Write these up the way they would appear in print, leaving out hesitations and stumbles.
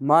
My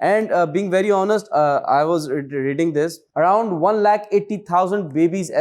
And being very honest, I was reading this, around 1,80,000 babies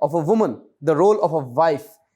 of a woman, the role of a wife।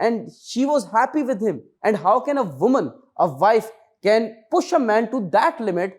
and she was happy with him. And how can a woman, a wife, can push a man to that limit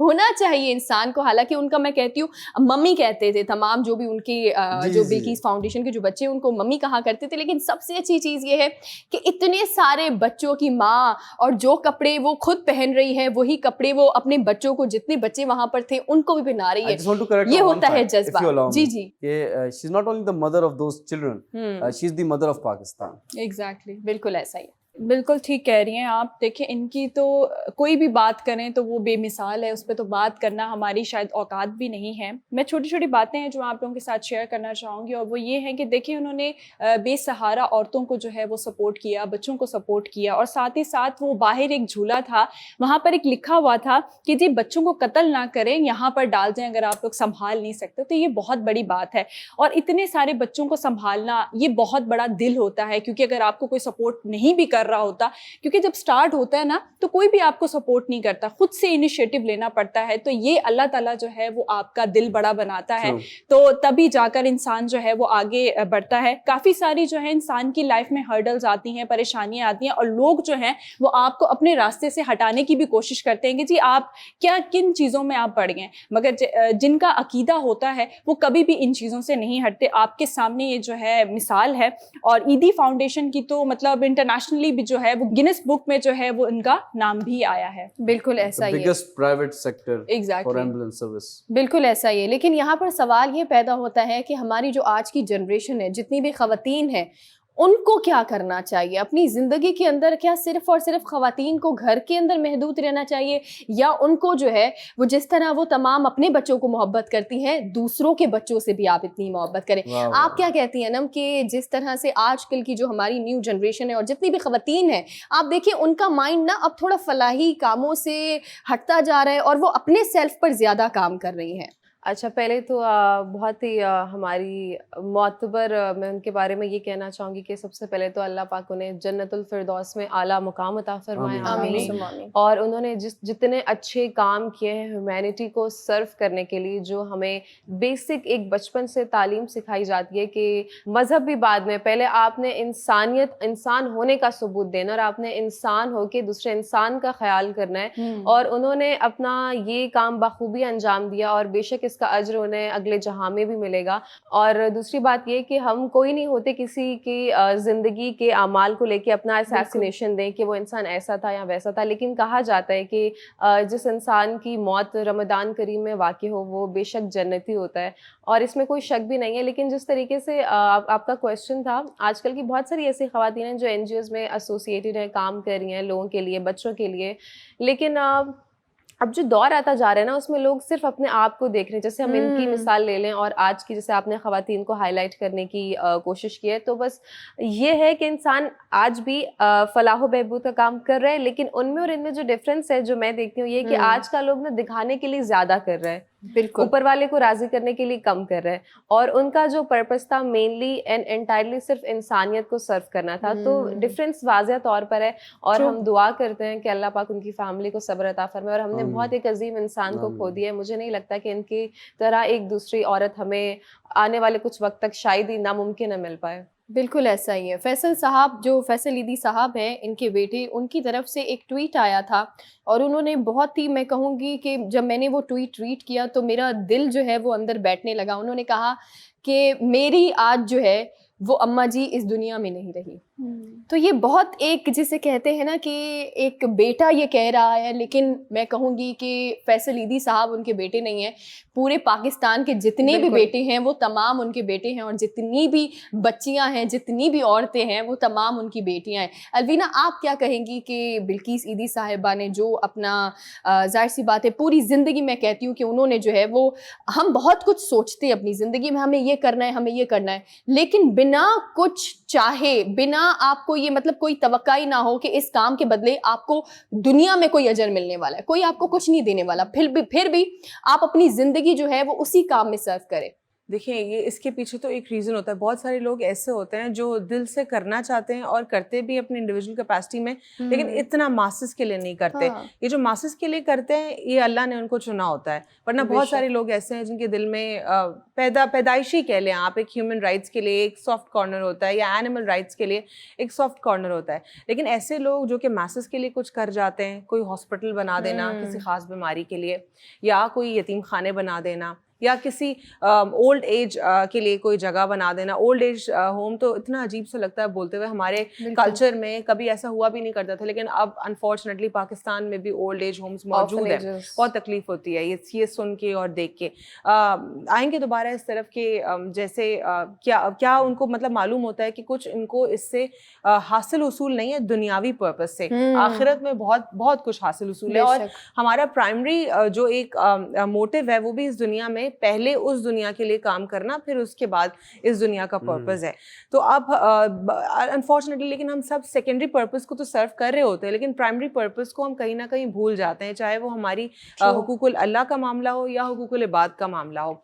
ہونا چاہیے انسان کو. حالانکہ ان کا میں کہتی ہوں mummy کہتے تھے تمام جو بھی ان کی جو بلقیس فاؤنڈیشن کے جو بچے ان کو ممی کہا کرتے تھے, لیکن سب سے اچھی چیز یہ ہے کہ اتنے سارے بچوں کی ماں, اور جو کپڑے وہ خود پہن رہی ہے وہی کپڑے وہ اپنے بچوں کو, جتنے بچے وہاں پر تھے ان کو بھی پہنا رہی ہے. یہ ہوتا ہے جذبہ. جی جی, she is not only the mother of those children, she is the mother of Pakistan. Exactly. بالکل ایسا ہی. بالکل ٹھیک کہہ رہی ہیں آپ. دیکھیں ان کی تو کوئی بھی بات کریں تو وہ بے مثال ہے, اس پہ تو بات کرنا ہماری شاید اوقات بھی نہیں ہے. میں چھوٹی چھوٹی باتیں ہیں جو آپ لوگوں کے ساتھ شیئر کرنا چاہوں گی, اور وہ یہ ہے کہ دیکھیں انہوں نے بے سہارا عورتوں کو جو ہے وہ سپورٹ کیا, بچوں کو سپورٹ کیا, اور ساتھ ہی ساتھ وہ باہر ایک جھولا تھا, وہاں پر ایک لکھا ہوا تھا کہ جی بچوں کو قتل نہ کریں, یہاں پر ڈال دیں اگر آپ لوگ سنبھال نہیں سکتے. تو یہ بہت بڑی بات ہے, اور اتنے سارے بچوں کو سنبھالنا یہ بہت بڑا دل ہوتا ہے, کیونکہ اگر آپ کو کوئی سپورٹ نہیں بھی کر رہا ہوتا, کیونکہ جب سٹارٹ ہوتا ہے نا تو کوئی بھی آپ کو سپورٹ نہیں کرتا, خود سے انیشیٹو لینا پڑتا ہے. تو یہ اللہ تعالیٰ جو ہے وہ آپ کا دل بڑا بناتا ہے, تو تبھی جا کر انسان جو ہے وہ آگے بڑھتا ہے. کافی ساری جو ہے انسان کی لائف میں ہرڈلز آتی ہیں, پریشانیاں آتی ہیں, اور لوگ جو ہیں وہ آپ کو اپنے راستے سے ہٹانے کی بھی کوشش کرتے ہیں کہ جی آپ کیا کن چیزوں میں آپ پڑ گئے, مگر جن کا عقیدہ ہوتا ہے وہ کبھی بھی ان چیزوں سے نہیں ہٹتے. آپ کے سامنے یہ جو ہے مثال ہے, اور ایدی فاؤنڈیشن کی تو مطلب انٹرنیشنلی بھی جو ہے وہ گنس بک میں جو ہے وہ ان کا نام بھی آیا ہے. بالکل ایسا ہی ہے, biggest private sector for ambulance service. بالکل ایسا ہی ہے. لیکن یہاں پر سوال یہ پیدا ہوتا ہے کہ ہماری جو آج کی جنریشن ہے, جتنی بھی خواتین ہیں, ان کو کیا کرنا چاہیے اپنی زندگی کے اندر؟ کیا صرف اور صرف خواتین کو گھر کے اندر محدود رہنا چاہیے, یا ان کو جو ہے وہ جس طرح وہ تمام اپنے بچوں کو محبت کرتی ہیں دوسروں کے بچوں سے بھی آپ اتنی محبت کریں؟ آپ کیا کہتی ہیں نم کہ جس طرح سے آج کل کی جو ہماری نیو جنریشن ہے اور جتنی بھی خواتین ہیں, آپ دیکھیں ان کا مائنڈ نا اب تھوڑا فلاحی کاموں سے ہٹتا جا رہا ہے اور وہ اپنے سیلف پر زیادہ کام کر رہی ہیں. اچھا, پہلے تو بہت ہی ہماری معتبر میں ان کے بارے میں یہ کہنا چاہوں گی کہ سب سے پہلے تو اللہ پاک انہیں جنت الفردوس میں اعلیٰ مقام عطا فرمائے, آمین. اور انہوں نے جتنے اچھے کام کیے ہیں ہیومینٹی کو سرو کرنے کے لیے, جو ہمیں بیسک ایک بچپن سے تعلیم سکھائی جاتی ہے کہ مذہب بھی بعد میں, پہلے آپ نے انسانیت, انسان ہونے کا ثبوت دینا, اور آپ نے انسان ہو کے دوسرے انسان کا خیال کرنا ہے. اور انہوں نے اپنا یہ کام بخوبی انجام دیا, اور بے شک اس کا اجر انہیں اگلے جہاں میں بھی ملے گا. اور دوسری بات یہ کہ ہم کوئی نہیں ہوتے کسی کی زندگی کے اعمال کو لے کے اپنا اسیسینیشن دیں کہ وہ انسان ایسا تھا یا ویسا تھا, لیکن کہا جاتا ہے کہ جس انسان کی موت رمضان کریم میں واقع ہو وہ بے شک جنتی ہوتا ہے, اور اس میں کوئی شک بھی نہیں ہے. لیکن جس طریقے سے آپ کا کویشچن تھا, آج کل کی بہت ساری ایسی خواتین ہیں جو این جی اوز میں ایسوسیٹیڈ ہیں, کام کر رہی ہیں لوگوں کے لیے, بچوں کے لیے, لیکن اب جو دور آتا جا رہا ہے نا اس میں لوگ صرف اپنے آپ کو دیکھ رہے ہیں. جیسے ہم ان کی مثال لے لیں, اور آج کی جیسے آپ نے خواتین کو ہائی لائٹ کرنے کی کوشش کی ہے, تو بس یہ ہے کہ انسان آج بھی فلاح و بہبود کا کام کر رہے ہیں, لیکن ان میں اور ان میں جو ڈفرینس ہے جو میں دیکھتی ہوں یہ کہ آج کا لوگ نا دکھانے کے لیے زیادہ کر رہے ہیں, بالکل اوپر والے کو راضی کرنے کے لیے کم کر رہے ہیں, اور ان کا جو پرپس تھا مینلی اینڈ انٹائرلی صرف انسانیت کو سرو کرنا تھا. تو ڈفرینس واضح طور پر ہے, اور ہم دعا کرتے ہیں کہ اللہ پاک ان کی فیملی کو صبر عطا فرمائے. اور ہم نے بہت ایک عظیم انسان کو کھو دیا ہے, مجھے نہیں لگتا کہ ان کی طرح ایک دوسری عورت ہمیں آنے والے کچھ وقت تک شاید ہی ناممکن ہے مل پائے. بالکل ایسا ہی ہے. فیصل صاحب, جو فیصل ایدی صاحب ہیں, ان کے بیٹے, ان کی طرف سے ایک ٹویٹ آیا تھا, اور انہوں نے بہت ہی, میں کہوں گی کہ جب میں نے وہ ٹویٹ ریڈ کیا تو میرا دل جو ہے وہ اندر بیٹھنے لگا. انہوں نے کہا کہ میری آج جو ہے وہ اماں جی اس دنیا میں نہیں رہی. تو یہ بہت ایک جسے کہتے ہیں نا کہ ایک بیٹا یہ کہہ رہا ہے, لیکن میں کہوں گی کہ فیصل ایدی صاحب ان کے بیٹے نہیں ہیں, پورے پاکستان کے جتنے بھی بیٹے ہیں وہ تمام ان کے بیٹے ہیں, اور جتنی بھی بچیاں ہیں, جتنی بھی عورتیں ہیں, وہ تمام ان کی بیٹیاں ہیں. الوینا, آپ کیا کہیں گی کہ بلقیس ایدی صاحبہ نے جو اپنا ظاہر سی بات ہے پوری زندگی, میں کہتی ہوں کہ انہوں نے جو ہے وہ, ہم بہت کچھ سوچتے ہیں اپنی زندگی میں, ہمیں یہ کرنا ہے, ہمیں یہ کرنا ہے, لیکن بنا کچھ چاہے, بنا آپ کو یہ مطلب کوئی توقع ہی نہ ہو کہ اس کام کے بدلے آپ کو دنیا میں کوئی اجر ملنے والا ہے, کوئی آپ کو کچھ نہیں دینے والا, پھر بھی آپ اپنی زندگی جو ہے وہ اسی کام میں صرف کریں. دیکھیں یہ اس کے پیچھے تو ایک ریزن ہوتا ہے. بہت سارے لوگ ایسے ہوتے ہیں جو دل سے کرنا چاہتے ہیں اور کرتے بھی اپنی انڈیویجول کیپیسٹی میں, لیکن اتنا ماسز کے لیے نہیں کرتے. یہ جو ماسز کے لیے کرتے ہیں یہ اللہ نے ان کو چنا ہوتا ہے, ورنہ بہت سارے لوگ ایسے ہیں جن کے دل میں پیدائشی کہہ لیں آپ, ایک ہیومن رائٹس کے لیے ایک سافٹ کارنر ہوتا ہے, یا اینیمل رائٹس کے لیے ایک سافٹ کارنر ہوتا ہے. لیکن ایسے لوگ جو کہ ماسز کے لیے کچھ کر جاتے ہیں, کوئی ہاسپٹل بنا دینا کسی خاص بیماری کے لیے, یا کوئی یتیم خانے بنا دینا, یا کسی اولڈ ایج کے لیے کوئی جگہ بنا دینا. اولڈ ایج ہوم تو اتنا عجیب سا لگتا ہے بولتے ہوئے, ہمارے کلچر میں کبھی ایسا ہوا بھی نہیں کرتا تھا, لیکن اب انفارچونیٹلی پاکستان میں بھی اولڈ ایج ہومس موجود ہیں. بہت تکلیف ہوتی ہے یہ سن کے اور دیکھ کے. آئیں گے دوبارہ اس طرف کہ جیسے کیا ان کو مطلب معلوم ہوتا ہے کہ کچھ ان کو اس سے حاصل حصول نہیں ہے دنیاوی پرپز سے, آخرت میں بہت بہت کچھ حاصل حصول ہے. اور ہمارا پرائمری جو ایک موٹیو ہے وہ بھی اس دنیا میں پہلے اس دنیا کے لیے کام کرنا, پھر اس کے بعد اس دنیا کا پرپز ہے. تو اب انفارچونیٹلی لیکن ہم سب سیکنڈری پرپز کو تو سرو کر رہے ہوتے ہیں, لیکن پرائمری پرپز کو ہم کہیں نہ کہیں بھول جاتے ہیں, چاہے وہ ہماری حقوق اللہ کا معاملہ ہو یا حقوق العباد کا معاملہ ہو.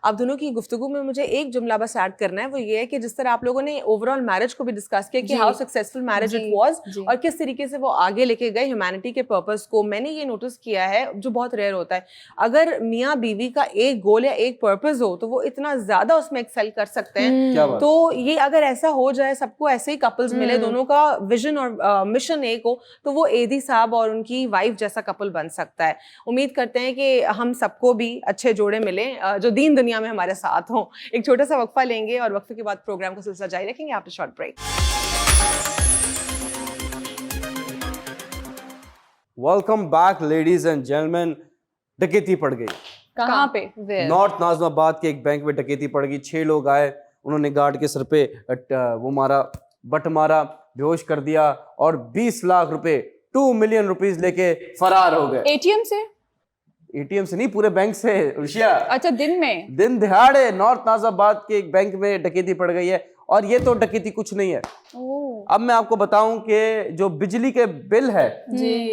اب دونوں کی گفتگو میں مجھے ایک جملہ بس ایڈ کرنا ہے, وہ یہ ہے کہ جس طرح آپ لوگوں نے اوور آل میرج کو بھی ڈسکس کیا کہ how successful marriage it was, اور کس طریقے سے وہ آگے لے کے گئے ہیومینٹی کے پرپز کو. میں نے یہ نوٹس کیا ہے جو بہت ریئر ہوتا ہے, اگر میاں بیوی کا ایک گول یا ایک پرپز ہو تو وہ اتنا زیادہ اس میں ایکسل کر سکتے ہیں. تو یہ اگر ایسا ہو جائے, سب کو ایسے ہی کپلز ملے, دونوں کا ویژن اور مشن ایک ہو, تو وہ ایدی صاحب اور ان کی وائف جیسا کپل بن سکتا ہے. امید کرتے ہیں کہ ہم سب کو بھی اچھے جوڑے ملیں جو دین دنیا میں ہمارے ساتھ ہوں. ایک چھوٹا سا وقفہ لیں گے اور وقفے کے بعد پروگرام کا سلسلہ جاری رکھیں گے after short break. Welcome back ladies and gentlemen. ڈکیتی پڑ گئی. کہاں پہ؟ نارتھ نازم آباد کے ایک بینک میں ڈکیتی پڑ گئی. 6 لوگ آئے, انہوں نے گارڈ کے سر پہ وہ مارا, بٹ مارا, بے ہوش کر دیا, اور 20 لاکھ روپے 2 ملین روپیز لے کے فرار ہو گئے. ATM سے؟ ATM سے نہیں, پورے بینک سے. رشیا, اچھا دن میں؟ دن دہاڑے نارتھ نازم آباد کے ایک بینک میں ڈکیتی پڑ گئی ہے. اور یہ تو ڈکیتی کچھ نہیں ہے. اب میں آپ کو بتاؤں کہ جو بجلی کے بل ہے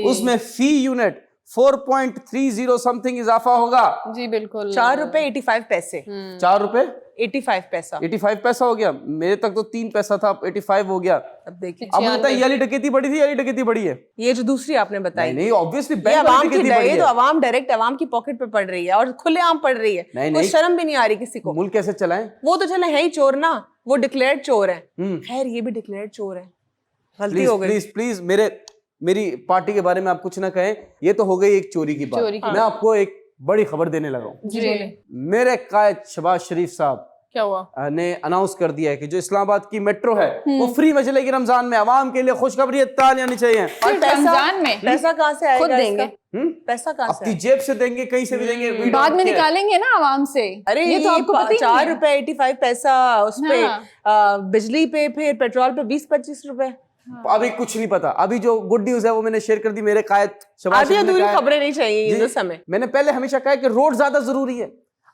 اس میں فی یونٹ 4.30 سم تھنگ اضافہ ہوگا. جی بالکل, 4 روپے 85 پیسے. 4 روپے 85 پیسہ. 85 پیسہ ہو گیا. میرے تک تو 3 پیسہ تھا, اب 85 ہو گیا. اب دیکھیں اب مجھے یہ والی ڈکیتی بڑی تھی, یہ والی ڈکیتی بڑی ہے. یہ جو دوسری آپ نے بتائی, نہیں obviously یہ بینک عوام والی کی ڈکیتی بڑی یہ ہے. تو عوام ڈائریکٹ عوام کی پاکٹ پہ پڑ رہی ہے اور کھلے عام پڑ رہی ہے. کوئی شرم بھی نہیں آ رہی کسی کو. ملک کیسے چلائیں؟ وہ تو چلے ہے ہی چور نا, وہ ڈکلیئرڈ چور ہیں. خیر یہ بھی ڈکلیئرڈ چور ہیں, غلطی ہو گئی. پلیز میری پارٹی کے بارے میں آپ کچھ نہ کہیں. یہ تو ہو گئی ایک چوری کی بات. میں آپ کو ایک بڑی خبر دینے لگا ہوں. میرے قائد شہباز شریف صاحب کیا ہوا نے اناؤنس کر دیا ہے کہ جو اسلام آباد کی میٹرو ہے وہ فری میں چلے گی رمضان میں. عوام کے لیے خوشخبری ہے, تالیاں آنی چاہیے. رمضان میں پیسہ کہاں سے آئے گا؟ دیں گے پیسہ کہاں سے؟ اپنی جیب سے دیں گے, کہیں سے بھی دیں گے, بعد میں نکالیں گے نا عوام سے. ارے یہ تو آپ کو پتہ ہی 4 روپے 85 پیسہ اس پہ, بجلی پہ, پھر پیٹرول پہ 20-25 روپے. ابھی کچھ نہیں پتا. ابھی جو گڈ نیوز ہے وہ میں نے شیئر کر دی. میرے قائد شہباز آدھی ادھوری خبریں نہیں چاہیے اس سمے. میں نے پہلے ہمیشہ کہا کہ روڈ زیادہ ضروری ہے.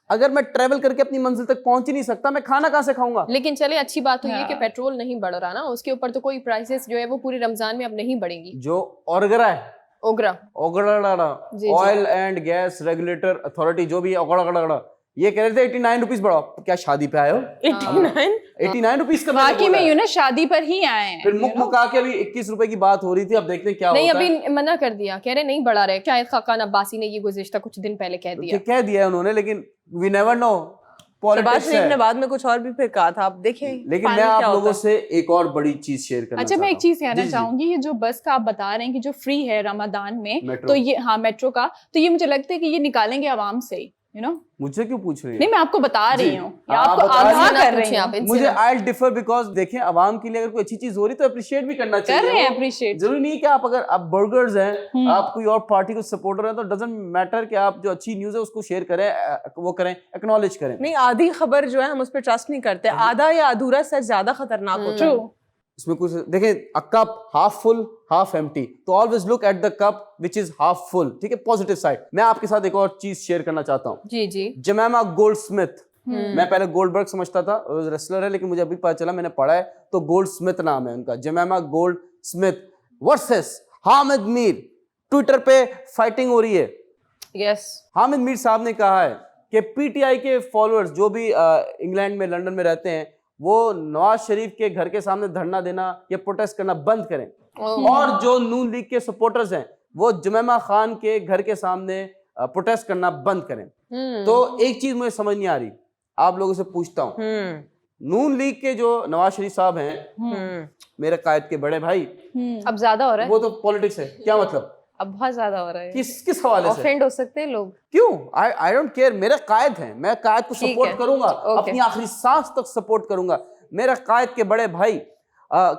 اگر میں ٹریول کر کے اپنی منزل تک پہنچ ہی نہیں سکتا, میں کھانا کہاں سے کھاؤں گا؟ لیکن چلے اچھی بات ہوئی ہے کہ پیٹرول نہیں بڑھ رہا نا, اس کے اوپر تو کوئی پرائسز جو ہے وہ پورے رمضان میں اب نہیں بڑھیں گی. جو اوگرا ہے, OGRA oil and gas regulator authority, جو بھی اوگڑا, یہ کہہ رہے تھے 89 روپیز بڑھاؤ. کیا شادی پہ آئے ہو؟ 89 روپیز کا واقعی میں یوں نا شادی پر ہی آئے ہیں. پھر مکا کے ابھی 21 روپے کی بات ہو رہی تھی. اب دیکھتے ہیں کیا ہوتا ہے. نہیں ابھی منع کر دیا, کہہ رہے نہیں بڑھا رہے. شاید خاقان عباسی نے یہ گزشتہ کچھ دن پہلے کہہ دیا ہے انہوں نے, لیکن وی نیور نو. شہباز شریف نے بعد میں کچھ اور بھی پھر کہا تھا, آپ دیکھیں. لیکن میں آپ لوگوں سے ایک اور بڑی چیز شیئر کرنا اچھا, میں ایک چیز کہنا چاہوں گی. یہ جو بس کا آپ بتا رہے ہیں کہ جو فری ہے رمضان میں, تو یہ ہاں میٹرو کا, تو یہ مجھے لگتا ہے کہ یہ نکالیں گے عوام سے. مجھے کیوں پوچھ رہی ہیں؟ نہیں میں آپ کو بتا رہی ہوں, آپ کو آگاہ کر رہی ہوں. مجھے آئی ڈیفر بیکاز دیکھیں عوام کے لیے اگر کوئی اچھی چیز ہو رہی تو اپریشیٹ بھی کرنا چاہیے. کر رہے ہیں اپریشیٹ. ضروری نہیں کہ آپ اگر آپ برگرز ہیں, آپ کوئی اور پارٹی کو سپورٹر ہیں, تو ڈزنٹ میٹر کہ آپ جو اچھی نیوز ہے اس کو شیئر کریں, وہ کریں, ایکنالج کریں. نہیں آدھی خبر جو ہے ہم اس پہ ٹرسٹ نہیں کرتے. آدھا یا ادھورا سچ زیادہ خطرناک ہوتا ہے. اس میں کچھ دیکھیں, cup half full half empty, تو always look at the cup which is half full. ٹھیک ہے, پازیٹیو سائڈ. میں آپ کے ساتھ ایک اور چیز شیئر کرنا چاہتا ہوں. جی جمیمہ گولڈ سمتھ, میں پہلے گولڈ برگ سمجھتا تھا, ریسلر ہے, لیکن مجھے ابھی پتا چلا, میں نے پڑھا ہے تو گولڈ سمتھ نام ہے ان کا. جمیمہ گولڈ سمتھ ورسس حامد میر. ٹویٹر پہ فائٹنگ ہو رہی ہے. یس, حامد میر صاحب نے کہا ہے کہ پی ٹی آئی کے فالوورز جو بھی انگلینڈ میں لنڈن میں رہتے ہیں وہ نواز شریف کے گھر کے سامنے دھرنا دینا یا پروٹیسٹ کرنا بند کریں, اور جو نون لیگ کے سپورٹرز ہیں وہ جمیمہ خان کے گھر کے سامنے پروٹیسٹ کرنا بند کریں. تو ایک چیز مجھے سمجھ نہیں آ رہی, آپ لوگوں سے پوچھتا ہوں, نون لیگ کے جو نواز شریف صاحب ہیں میرے قائد کے بڑے بھائی, اب زیادہ ہو رہا ہے, وہ تو پولیٹکس ہے, کیا مطلب اب بہت زیادہ ہو رہا ہے, کس حوالے سے آفینڈ ہو سکتے ہیں لوگ, کیوں؟ آئی ڈونٹ کیئر, میرے قائد ہیں, میں قائد کو سپورٹ کروں گا, اپنی آخری سانس تک سپورٹ کروں گا. میرے قائد کے بڑے بھائی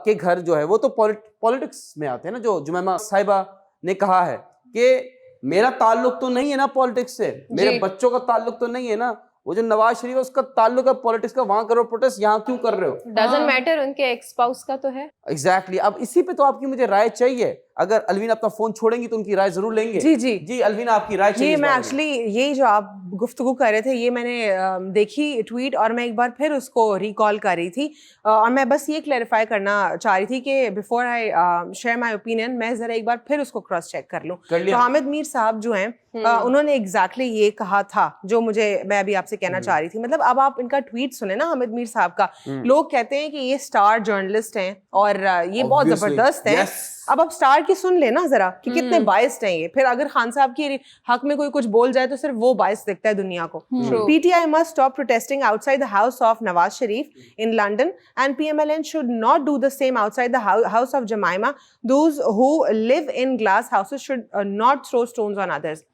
کے گھر جو ہے وہ تو پولیٹکس میں آتے ہیں نا. جو جمیمہ صاحبہ نے کہا ہے کہ میرا تعلق تو نہیں ہے نا پولیٹکس سے, میرے بچوں کا تعلق تو نہیں ہے نا, وہ جو نواز شریف ہے اس کا تعلق ہے پولیٹکس کا, وہاں کرو پروٹیسٹ, یہاں کیوں کر رہے ہو؟ ڈزنٹ میٹر, ان کے ایکس اسپاؤس کا تو ہے. ایگزیکٹلی. اب اسی پہ تو آپ کی مجھے رائے چاہیے. اگر الوینا اپنا فون چھوڑیں گی تو ان کی رائے ضرور لیں گے. جی الوینا آپ کی رائے چاہیے. یہ میں ایکچولی یہی جو آپ گفتگو کر رہے تھے یہ میں نے دیکھی ٹویٹ, اور میں ایک بار پھر اس کو ریکال کر رہی تھی, اور میں بس یہ کلیریفائی کرنا چاہ رہی تھی کہ before I share my opinion میں ذرا ایک بار پھر اس کو کراس چیک کر لوں. تو حامد میر صاحب جو ہیں انہوں نے ایگزیکٹلی یہ کہا تھا جو میں ابھی آپ سے کہنا چاہ رہی تھی. مطلب اب آپ ان کا ٹویٹ سنیں نا حامد میر صاحب کا, لوگ کہتے ہیں کہ یہ اسٹار جرنلسٹ ہیں اور یہ بہت زبردست ہیں. اب آپ اسٹار کی سن لیں نا ذرا کہ کتنے باعث ہیں یہ. پھر اگر خان صاحب کے حق میں کوئی کچھ بول جائے تو صرف وہ باعث دکھتا ہے دنیا کو. P T I must stop protesting outside the house of Nawaz Sharif in London, and PMLN should not do the same outside the house of Jemima. Those who live in glass houses should not throw stones on others.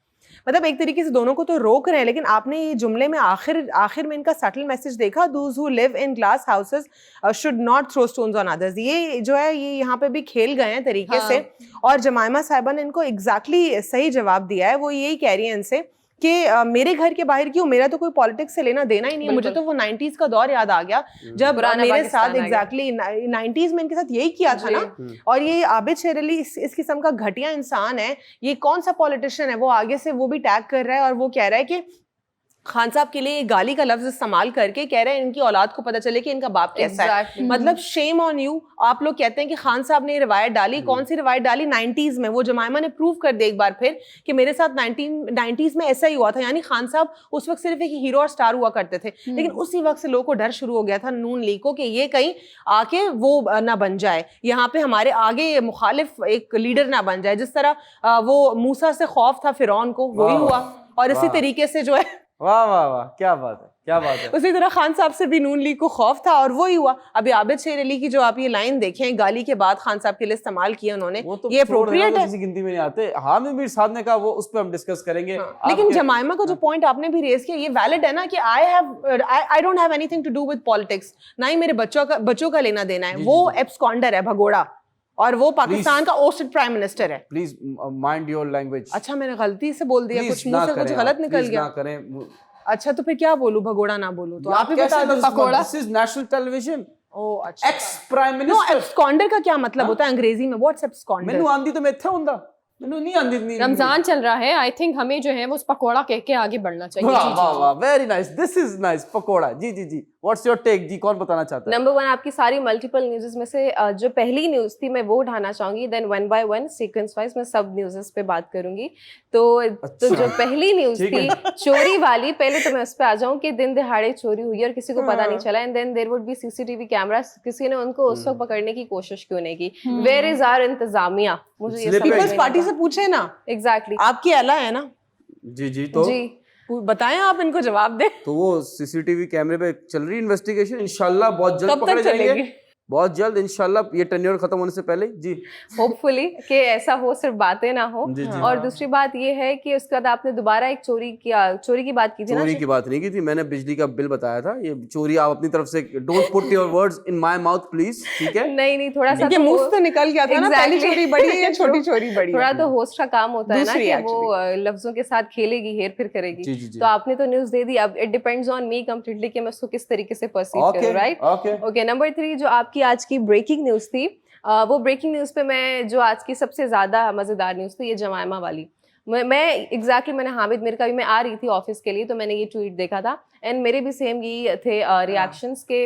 مطلب ایک طریقے سے دونوں کو تو روک رہے ہیں, لیکن آپ نے یہ جملے میں آخر میں ان کا سٹل میسج دیکھا, those who live in glass houses should not throw stones on others. یہ جو ہے یہ یہاں پہ بھی کھیل گئے ہیں طریقے سے, اور جمائمہ صاحبہ نے ان کو ایگزیکٹلی صحیح جواب دیا ہے. وہ یہی کہہ رہی ہیں ان سے کہ میرے گھر کے باہر کیوں, میرا تو کوئی پالیٹکس سے لینا دینا ہی نہیں ہے. مجھے تو وہ 90s کا دور یاد آ گیا جب میرے ساتھ ایگزیکٹلی 90s میں ان کے ساتھ یہی کیا تھا نا. اور یہ عابد شیر علی اس قسم کا گھٹیا انسان ہے, یہ کون سا پولیٹیشین ہے, وہ آگے سے وہ بھی ٹیگ کر رہا ہے اور وہ کہہ رہا ہے کہ خان صاحب کے لیے گالی کا لفظ استعمال کر کے کہہ رہے ہیں ان کی اولاد کو پتہ چلے کہ ان کا باپ کیسا ہے. مطلب شیم آن یو. آپ لوگ کہتے ہیں کہ خان صاحب نے یہ روایت ڈالی, کون سی روایت ڈالی؟ 90s میں. وہ جمائمہ نے پروف کر دیا ایک بار پھر کہ میرے ساتھ 90s میں ایسا ہی ہوا تھا. یعنی خان صاحب اس وقت صرف ایک ہیرو اور سٹار ہوا کرتے تھے, لیکن اسی وقت سے لوگوں کو ڈر شروع ہو گیا تھا نون لیگ کو کہ یہ کہیں آ کے وہ نہ بن جائے, یہاں پہ ہمارے آگے مخالف ایک لیڈر نہ بن جائے. جس طرح وہ موسیٰ سے خوف تھا فرعون کو, وہی ہوا. اور اسی طریقے سے جو ہے واہ واہ واہ, کیا بات ہے, کیا بات ہے. اسی طرح خان صاحب سے بھی نون لیگ کو خوف تھا اور وہی ہوا. ابھی عابد شیر علی کی جو آپ یہ لائن دیکھیں گالی کے بعد خان صاحب کے لیے استعمال کیا انہوں نے, یہ اپروپریٹ ہے, کسی گنتی میں نہیں آتے. حامد میر صاحب نے کہا وہ اس پہ ہم ڈسکس کریں گے. لیکن جمائمہ کا جو پوائنٹ آپ نے بھی ریز کیا یہ ویلڈ ہے نا کہ I don't have anything to do with politics, نہ ہی میرے بچوں کا لینا دینا ہے. وہ ایبسکونڈر ہے, بھگوڑا, اور وہ پاکستان کا اوسٹڈ پرائم منسٹر ہے. Please mind your language. اچھا میں نے غلطی سے بول دیا, کچھ منہ سے کچھ غلط نکل گیا. اچھا تو پھر کیا بولوں, بھگوڑا نہ بولوں تو آپ ہی بتا دو. پکوڑا, دس از نیشنل ٹیلی ویژن. او اچھا, ایکس پرائم منسٹر. نو, ایبسکونڈر کا کیا مطلب ہوتا ہے انگریزی میں؟ واٹس ایبسکونڈر؟ مینوں آندی تو میں ایتھے ہوندا, مینوں نہیں آندی. رمضان چل رہا ہے, آئی تھنک ہمیں جو ہے وہ پکوڑا کہہ کے آگے بڑھنا چاہیے. واہ واہ, very nice, this is nice, pakora. جی جی جی, واٹس یور ٹیک جی, کون بتانا چاہتا ہے؟ نمبر 1 آپ کی ساری ملٹیپل نیوزز میں سے جو پہلی نیوز تھی میں وہ اٹھانا چاہوں گی, دین 1 by 1 سیکوینس وائز میں سب نیوزز پہ بات کروں گی. تو جو پہلی نیوز تھی چوری والی, پہلے تو میں اس پہ آ جاؤں کہ دن دہاڑے چوری ہوئی اور کسی کو پتا نہیں چلا, and then there would be CCTV cameras. کسی نے ان کو اس وقت پکڑنے کی کوشش کیوں نہیں کی؟ ویئر از آر انتظامیہ؟ مجھے یہ پیپلز پارٹی سے پوچھے نا, ایگزیکٹلی آپ کی اعلیٰ ہے نا. جی جی, تو جی بتائیں آپ ان کو جواب دیں. تو وہ CCTV کیمرے پہ چل رہی انویسٹیگیشن, انشاءاللہ بہت جلد پکڑے جائیں گے, بہت جلد انشاءاللہ, یہ ٹینیور ختم ہونے سے پہلے. جی ہوپ فلی کہ ایسا ہو, صرف باتیں نہ ہو. اور دوسری بات یہ ہے کہ اس کے بعد آپ نے دوبارہ ایک چوری کی بات کی تھی نا. چوری کی بات نہیں کی تھی, میں نے بجلی کا بل بتایا تھا. یہ چوری آپ اپنی طرف سے, don't put your words in my mouth please, ٹھیک ہے؟ نہیں تھوڑا سا منہ سے نکل گیا تھا نا, پہلی چوری بڑی ہے یا چھوٹی چوری بڑی ہے. تھوڑا تو ہوسٹ کا کام ہوتا ہے نا کہ وہ لفظوں کے ساتھ کھیلے گی, ہیر پھر کرے گی. تو آپ نے تو نیوز دے دی, اب it depends on me completely کہ میں اس کو کس طریقے سے پرسیو کروں, رائٹ؟ اوکے, نمبر 3 جو آپ کی آج کی بریکنگ نیوز تھی, وہ بریکنگ نیوز پہ میں جو آج کی سب سے زیادہ مزیدار نیوز تھی یہ جمائمہ والی. میں ایگزیکٹلی میں نے حامد میرے کا بھی, میں آ رہی تھی آفس کے لیے تو میں نے یہ ٹویٹ دیکھا تھا, اینڈ میرے بھی سیم یہی تھے ریاکشنس کے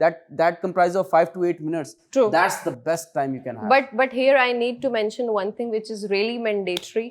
that comprises of 5 to 8 minutes. True. That's the best time you can have. But here I need to mention one thing which is really mandatory.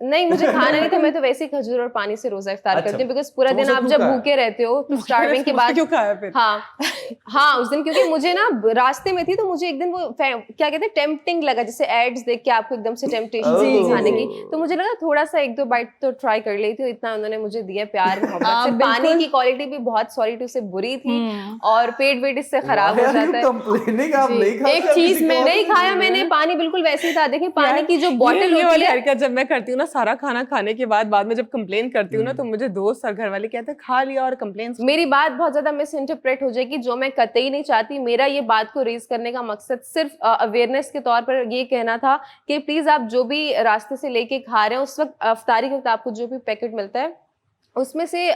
نہیں مجھے کھانا نہیں تھا, میں تو ویسے ہی کھجور اور پانی سے روزہ افطار کرتی ہوں, بیکاز پورا دن آپ جب بھوکے رہتے ہو تو اسٹارونگ کے بعد کیوں کھایا پھر؟ ہاں اس دن, کیونکہ مجھے نا راستے میں تھی تو مجھے ایک دن وہ کیا کہتے ہیں ٹیمپٹنگ لگا, جیسے ایڈس دیکھ کے آپ کو ایک دم سے ٹیمپٹیشن کھانے کی, تو مجھے لگا تھوڑا سا 1-2 بائٹ تو ٹرائی کر لی تھی, اتنا انہوں نے مجھے دیا پیار محبت سے. پانی کی کوالٹی بھی بہت سوری ٹو سے بری تھی اور پیٹ ویٹ اس سے خراب ہو جاتا ہے. ایک چیز میں نہیں کھایا میں نے, پانی بالکل ویسے ہی تھا. دیکھیں پانی کی جو بوٹل ہوتی ہے حرکت جب میں کرتی ہوں نا سارا کھانا کھانے کے بعد میں جب کمپلین کرتی ہوں نا تو مجھے دوست اور گھر والے کہتے ہیں کھا لیا اور کمپلین. میری بات بہت زیادہ مس انٹرپریٹ ہو جائے گی, جو میں قطعی نہیں چاہتی. میرا یہ بات کو ریز کرنے کا مقصد صرف اویئرنیس کے طور پر یہ کہنا تھا کہ پلیز آپ جو بھی راستے سے لے کے کھا رہے ہیں اس وقت افطاری کے وقت آپ کو جو بھی پیکٹ ملتا ہے اس میں سے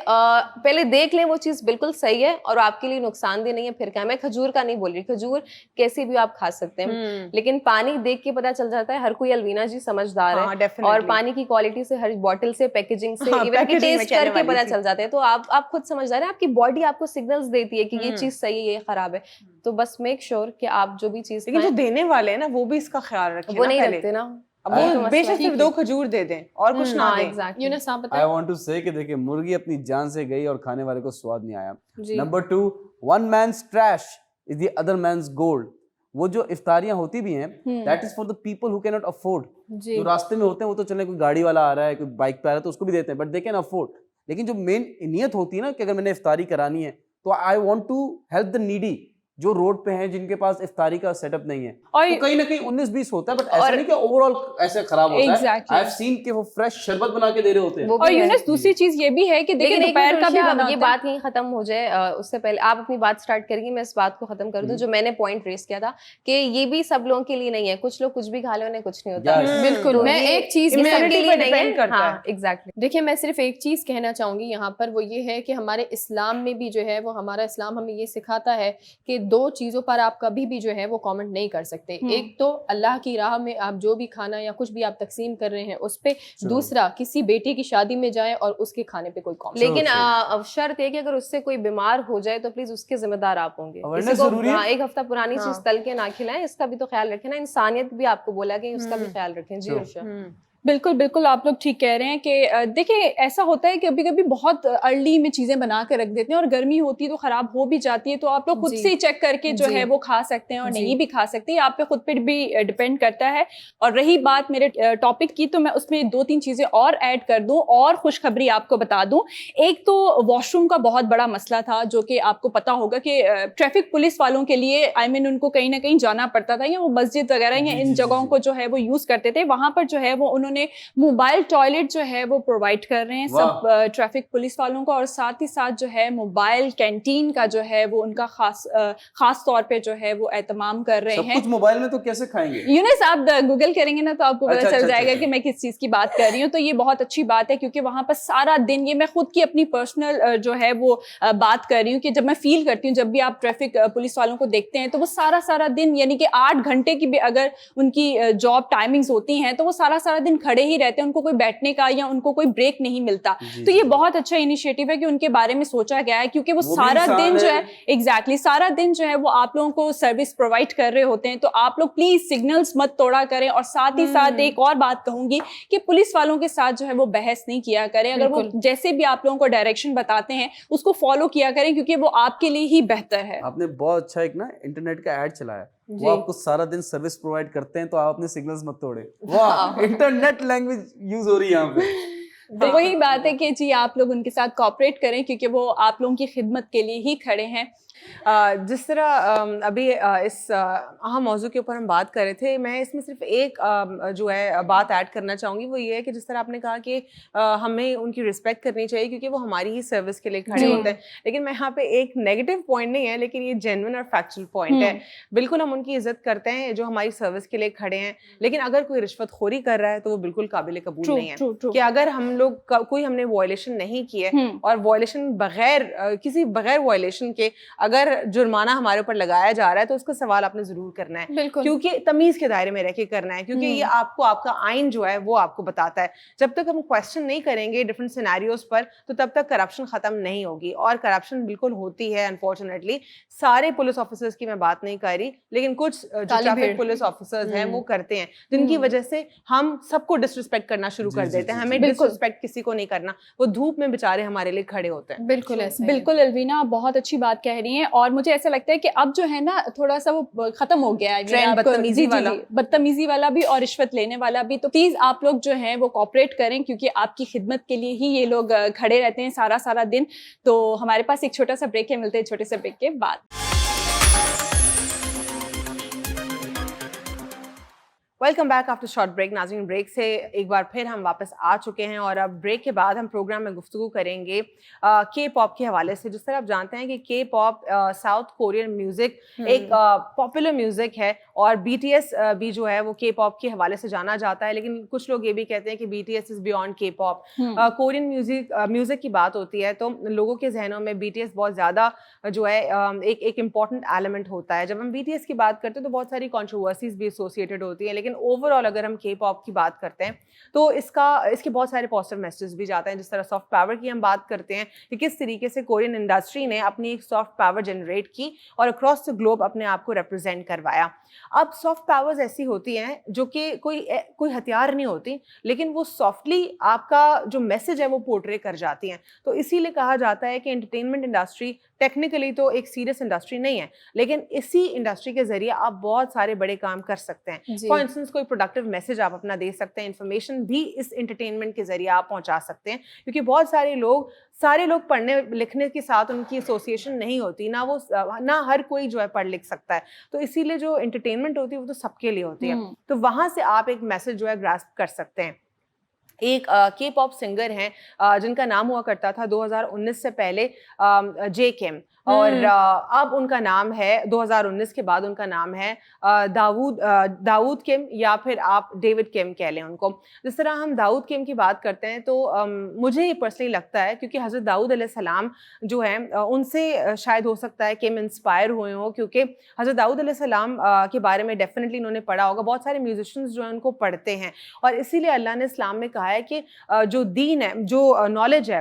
پہلے دیکھ لیں وہ چیز بالکل صحیح ہے اور آپ کے لیے نقصان دہ نہیں ہے. پھر کیا, میں کھجور کا نہیں بول رہی, کھجور کیسی بھی آپ کھا سکتے ہیں, لیکن پانی دیکھ کے پتا چل جاتا ہے. ہر کوئی الوینا جی سمجھدار ہے, اور پانی کی کوالٹی سے, ہر بوٹل سے, پیکیجنگ سے, ایون کہ ٹیسٹ کر کے پتا چل جاتا ہے. تو آپ خود سمجھدار ہیں, آپ کی باڈی آپ کو سگنلز دیتی ہے کہ یہ چیز صحیح ہے, یہ خراب ہے. تو بس میک شیور کہ آپ جو بھی چیز, لیکن جو دینے والے ہیں نا وہ بھی اس کا خیال رکھیں, وہ نہیں رکھتے نا, وہ بے شک صرف 2 کھجور دے دیں اور کچھ نہ دیں. یونس آپ I بتائیں. want to say کہ دیکھیں مرغی اپنی جان سے گئی اور کھانے والے کو سواد نہیں آیا. Number 2, one man's trash is the other man's gold. وہ جو افطاریاں ہوتی بھی ہیں that is for the people who cannot afford. جو راستے میں ہوتے ہیں وہ تو چلیں کوئی گاڑی والا آ رہا ہے, کوئی بائک پہ آ رہا ہے تو اس کو بھی دیتے ہیں, but they can afford. لیکن جو مین نیت ہوتی ہے نا کہ اگر میں نے افطاری کرانی ہے تو I want to help the needy, جو روڈ پہ ہیں جن کے پاس افطاری کا سیٹ اپ نہیں ہے, تو کہیں نہ کہیں 19-20 ہوتا ہے, بٹ ایسا نہیں کہ اوور آل ایسے خراب ہوتا ہے. آئی ہیو سین کہ وہ فریش شربت بنا کے دے رہے ہوتے ہیں. اور یونس دوسری چیز یہ بھی ہے کہ دیکھیں دوپہر کا بھی بنا, یہ بات یہیں ختم ہو جائے اس سے پہلے آپ اپنی بات اسٹارٹ کریں گی, میں اس بات کو ختم کر دوں جو میں نے پوائنٹ ریز کیا تھا کہ یہ بھی سب لوگوں کے لیے نہیں ہے. کچھ لوگ کچھ بھی کھا لیں انہیں کچھ نہیں ہوتا. بالکل, میں ایک چیز سب کے لیے نہیں ہے. ہاں ایگزیکٹلی. دیکھیں میں صرف ایک چیز کہنا چاہوں گی یہاں پر, وہ یہ ہے کہ ہمارے اسلام میں بھی جو ہے وہ ہمارا اسلام ہمیں یہ سکھاتا ہے کہ 2 چیزوں پر آپ کبھی بھی جو ہے وہ کامنٹ نہیں کر سکتے. ایک تو اللہ کی راہ میں آپ جو بھی کھانا یا کچھ بھی آپ تقسیم کر رہے ہیں اس پہ, دوسرا کسی بیٹے کی شادی میں جائیں اور اس کے کھانے پہ کوئی کامنٹ. لیکن شرط ہے کہ اگر اس سے کوئی بیمار ہو جائے تو پلیز اس کے ذمہ دار آپ ہوں گے. ایک ہفتہ پرانی چیز تل کے نہ کھلائیں, اس کا بھی تو خیال رکھیں نا. انسانیت بھی آپ کو بولا کہ اس کا بھی خیال رکھیں. جی عرشا. بالکل بالکل آپ لوگ ٹھیک کہہ رہے ہیں کہ دیکھیں ایسا ہوتا ہے کہ کبھی کبھی بہت ارلی میں چیزیں بنا کے رکھ دیتے ہیں اور گرمی ہوتی ہے تو خراب ہو بھی جاتی ہے, تو آپ لوگ خود سے چیک کر کے جو ہے وہ کھا سکتے ہیں اور نہیں بھی کھا سکتے, یہ آپ پہ خود پہ بھی ڈپینڈ کرتا ہے. اور رہی بات میرے ٹاپک کی تو میں اس میں 2-3 چیزیں اور ایڈ کر دوں اور خوشخبری آپ کو بتا دوں. ایک تو واش روم کا بہت بڑا مسئلہ تھا جو کہ آپ کو پتا ہوگا کہ ٹریفک پولیس والوں کے لیے ان کو کہیں نہ کہیں جانا پڑتا تھا, یا وہ مسجد وغیرہ یا ان جگہوں کو جو ہے وہ یوز کرتے تھے, وہاں پر جو ہے وہ انہوں نے موبائل ٹوائلٹ جو ہے وہ پرووائڈ کر رہے ہیں سب ٹریفک پولیس والوں کو, اور ساتھ ہی ساتھ جو ہے موبائل کینٹین کا جو ہے وہ ان کا خاص طور پہ جو ہے وہ اہتمام کر رہے ہیں. کچھ موبائل میں تو کیسے کھائیں گے یونس, آپ گوگل کریں گے نا تو آپ کو پتا چل جائے گا کہ میں کس چیز کی بات کر رہی ہوں. تو یہ بہت اچھی بات ہے کیونکہ وہاں پر سارا دن, یہ میں خود کی اپنی پرسنل جو ہے وہ بات کر رہی ہوں کہ جب میں فیل کرتی ہوں جب بھی آپ ٹریفک پولیس والوں کو دیکھتے ہیں تو وہ سارا دن, یعنی کہ 8 گھنٹے کی بھی اگر ان کی جاب ٹائمنگز ہوتی ہیں تو وہ سارا دن کھڑے ہی رہتے ہیں, ان کو کوئی بیٹھنے کا یا ان کو کوئی بریک نہیں ملتا. تو یہ بہت اچھا انیشیٹو ہے کہ ان کے بارے میں سوچا گیا ہے کیونکہ وہ سارا دن جو ہے ایگزیکٹلی سارا دن جو ہے وہ آپ لوگوں کو سروس پرووائڈ کر رہے ہوتے ہیں. تو آپ لوگ پلیز سگنلز مت توڑا کریں, اور ساتھ ہی ساتھ ایک اور بات کہوں گی کہ پولیس والوں کے ساتھ جو ہے وہ بحث نہیں کیا کریں. اگر وہ جیسے بھی آپ لوگوں کو ڈائریکشن بتاتے ہیں اس کو فالو کیا کریں کیونکہ وہ آپ کے لیے ہی بہتر ہے. آپ نے بہت اچھا ایک نا انٹرنیٹ کا ایڈ چلایا, وہ آپ کو سارا دن سروس پرووائڈ کرتے ہیں تو آپ اپنے سگنلز مت توڑے. واہ, انٹرنیٹ لینگویج یوز ہو رہی ہے یہاں پہ. تو وہی بات ہے کہ جی آپ لوگ ان کے ساتھ کوآپریٹ کریں کیونکہ وہ آپ لوگوں کی خدمت کے لیے ہی کھڑے ہیں. جس طرح ابھی اس اہم موضوع کے اوپر ہم بات کر رہے تھے, میں اس میں صرف ایک جو ہے بات ایڈ کرنا چاہوں گی, وہ یہ ہے کہ جس طرح آپ نے کہا کہ ہمیں ان کی رسپیکٹ کرنی چاہیے کیونکہ وہ ہماری ہی سروس کے لیے کھڑے ہوتے ہیں. لیکن میں یہاں پہ ایک نیگیٹو پوائنٹ نہیں ہے, لیکن یہ جینوئن اور فیکچوئل پوائنٹ ہے. بالکل ہم ان کی عزت کرتے ہیں جو ہماری سروس کے لیے کھڑے ہیں, لیکن اگر کوئی رشوت خوری کر رہا ہے تو وہ بالکل قابل قبول نہیں ہے. کہ اگر ہم لوگ کوئی ہم نے وائلیشن نہیں کی ہے اور وائلیشن بغیر وائلیشن کے اگر جرمانہ ہمارے اوپر لگایا جا رہا ہے تو اس کا سوال آپ نے ضرور کرنا ہے, بالکل, کیونکہ تمیز کے دائرے میں رہ کے کرنا ہے, کیونکہ یہ آپ کو آپ کا آئین جو ہے وہ آپ کو بتاتا ہے. جب تک ہم کوشچن نہیں کریں گے ڈفرینٹ سینیریوز پر تو تب تک کرپشن ختم نہیں ہوگی. اور کرپشن بالکل ہوتی ہے انفارچونیٹلی. سارے پولیس آفیسرز کی میں بات نہیں کر رہی, لیکن کچھ جو ٹریفک پولیس آفیسرز ہیں وہ کرتے ہیں, جن کی وجہ سے ہم سب کو ڈسرسپیکٹ کرنا شروع کر دیتے ہیں. ہمیں ڈسرسپیکٹ کسی کو نہیں کرنا, وہ دھوپ میں بےچارے ہمارے لیے کھڑے ہوتے ہیں. بالکل ایسا, بالکل الوینا, آپ بہت اچھی بات کہہ رہی ہیں. اور مجھے ایسا لگتا ہے کہ اب جو ہے نا تھوڑا سا وہ ختم ہو گیا ہے بدتمیزی والا بھی اور رشوت لینے والا بھی. تو پلیز آپ لوگ جو ہیں وہ کوآپریٹ کریں, کیونکہ آپ کی خدمت کے لیے ہی یہ لوگ کھڑے رہتے ہیں سارا دن. تو ہمارے پاس ایک چھوٹا سا بریک ہے, ملتے ہیں چھوٹے سے بریک کے بعد. Welcome back after short break. ناظرین, بریک سے ایک بار پھر ہم واپس آ چکے ہیں, اور اب بریک کے بعد ہم پروگرام میں گفتگو کریں گے کے پاپ کے حوالے سے. جس طرح آپ جانتے ہیں کہ کے پاپ ساؤتھ کورین میوزک ایک پاپولر میوزک ہے, اور بی ٹی ایس بھی جو ہے وہ کے پاپ کے حوالے سے جانا جاتا ہے. لیکن کچھ لوگ یہ بھی کہتے ہیں کہ B T S is beyond کے پاپ. کورین میوزک کی بات ہوتی ہے تو لوگوں کے ذہنوں میں بی ٹی ایس بہت زیادہ جو ہے ایک امپورٹنٹ ایلیمنٹ ہوتا ہے. جب ہم بی ٹی ایس کی بات کرتے ہیں تو بہت ساری کانٹروورسیز بھی ایسوسیٹڈ ہوتی ہیں, لیکن اوور آل اگر ہم کے پاپ کی بات کرتے ہیں تو اس کے بہت سارے پازیٹیو میسیجز بھی جاتے ہیں. جس طرح سافٹ پاور کی ہم بات کرتے ہیں کہ کس طریقے سے کورین انڈسٹری نے اپنی ایک سافٹ پاور جنریٹ کی اور اکراس دا گلوب اپنے آپ کو ریپرزینٹ کروایا. اب سافٹ پاورز ایسی ہوتی ہیں جو کہ کوئی ہتھیار نہیں ہوتی, لیکن وہ سافٹلی آپ کا جو میسج ہے وہ پورٹرے کر جاتی ہیں. تو اسی لیے کہا جاتا ہے کہ انٹرٹینمنٹ انڈسٹری ٹیکنیکلی تو ایک سیریس انڈسٹری نہیں ہے, لیکن اسی انڈسٹری کے ذریعے آپ بہت سارے بڑے کام کر سکتے ہیں. فار انسٹنس کوئی پروڈکٹیو میسج آپ اپنا دے سکتے ہیں, انفارمیشن بھی اس انٹرٹینمنٹ کے ذریعے آپ پہنچا سکتے ہیں, کیونکہ بہت سارے لوگ پڑھنے لکھنے کے ساتھ ان کی ایسوسیشن نہیں ہوتی, نہ ہر کوئی جو ہے پڑھ لکھ سکتا ہے. تو اسی لیے جو انٹرٹینمنٹ ہوتی ہے وہ تو سب کے لیے ہوتی ہے. تو وہاں سے آپ ایک میسج جو ہے گراسپ کر سکتے ہیں. ایک کے پاپ سنگر ہیں جن کا نام ہوا کرتا تھا 2019 سے پہلے جے کیم, اور اب ان کا نام ہے 2019 کے بعد ان کا نام ہے داؤد کیم, یا پھر آپ ڈیوڈ کیم کہہ لیں ان کو. جس طرح ہم داؤد کیم کی بات کرتے ہیں تو مجھے یہ پرسنلی لگتا ہے کیونکہ حضرت داؤد علیہ السلام جو ہیں ان سے شاید ہو سکتا ہے کیم انسپائر ہوئے ہوں, کیونکہ حضرت داؤد علیہ السلام کے بارے میں ڈیفینیٹلی انہوں نے پڑھا ہوگا. بہت سارے میوزیشینز جو ہیں ان کو پڑھتے ہیں, اور اسی لیے اللہ نے اسلام میں کہا ہے کہ جو دین ہے, جو نالج ہے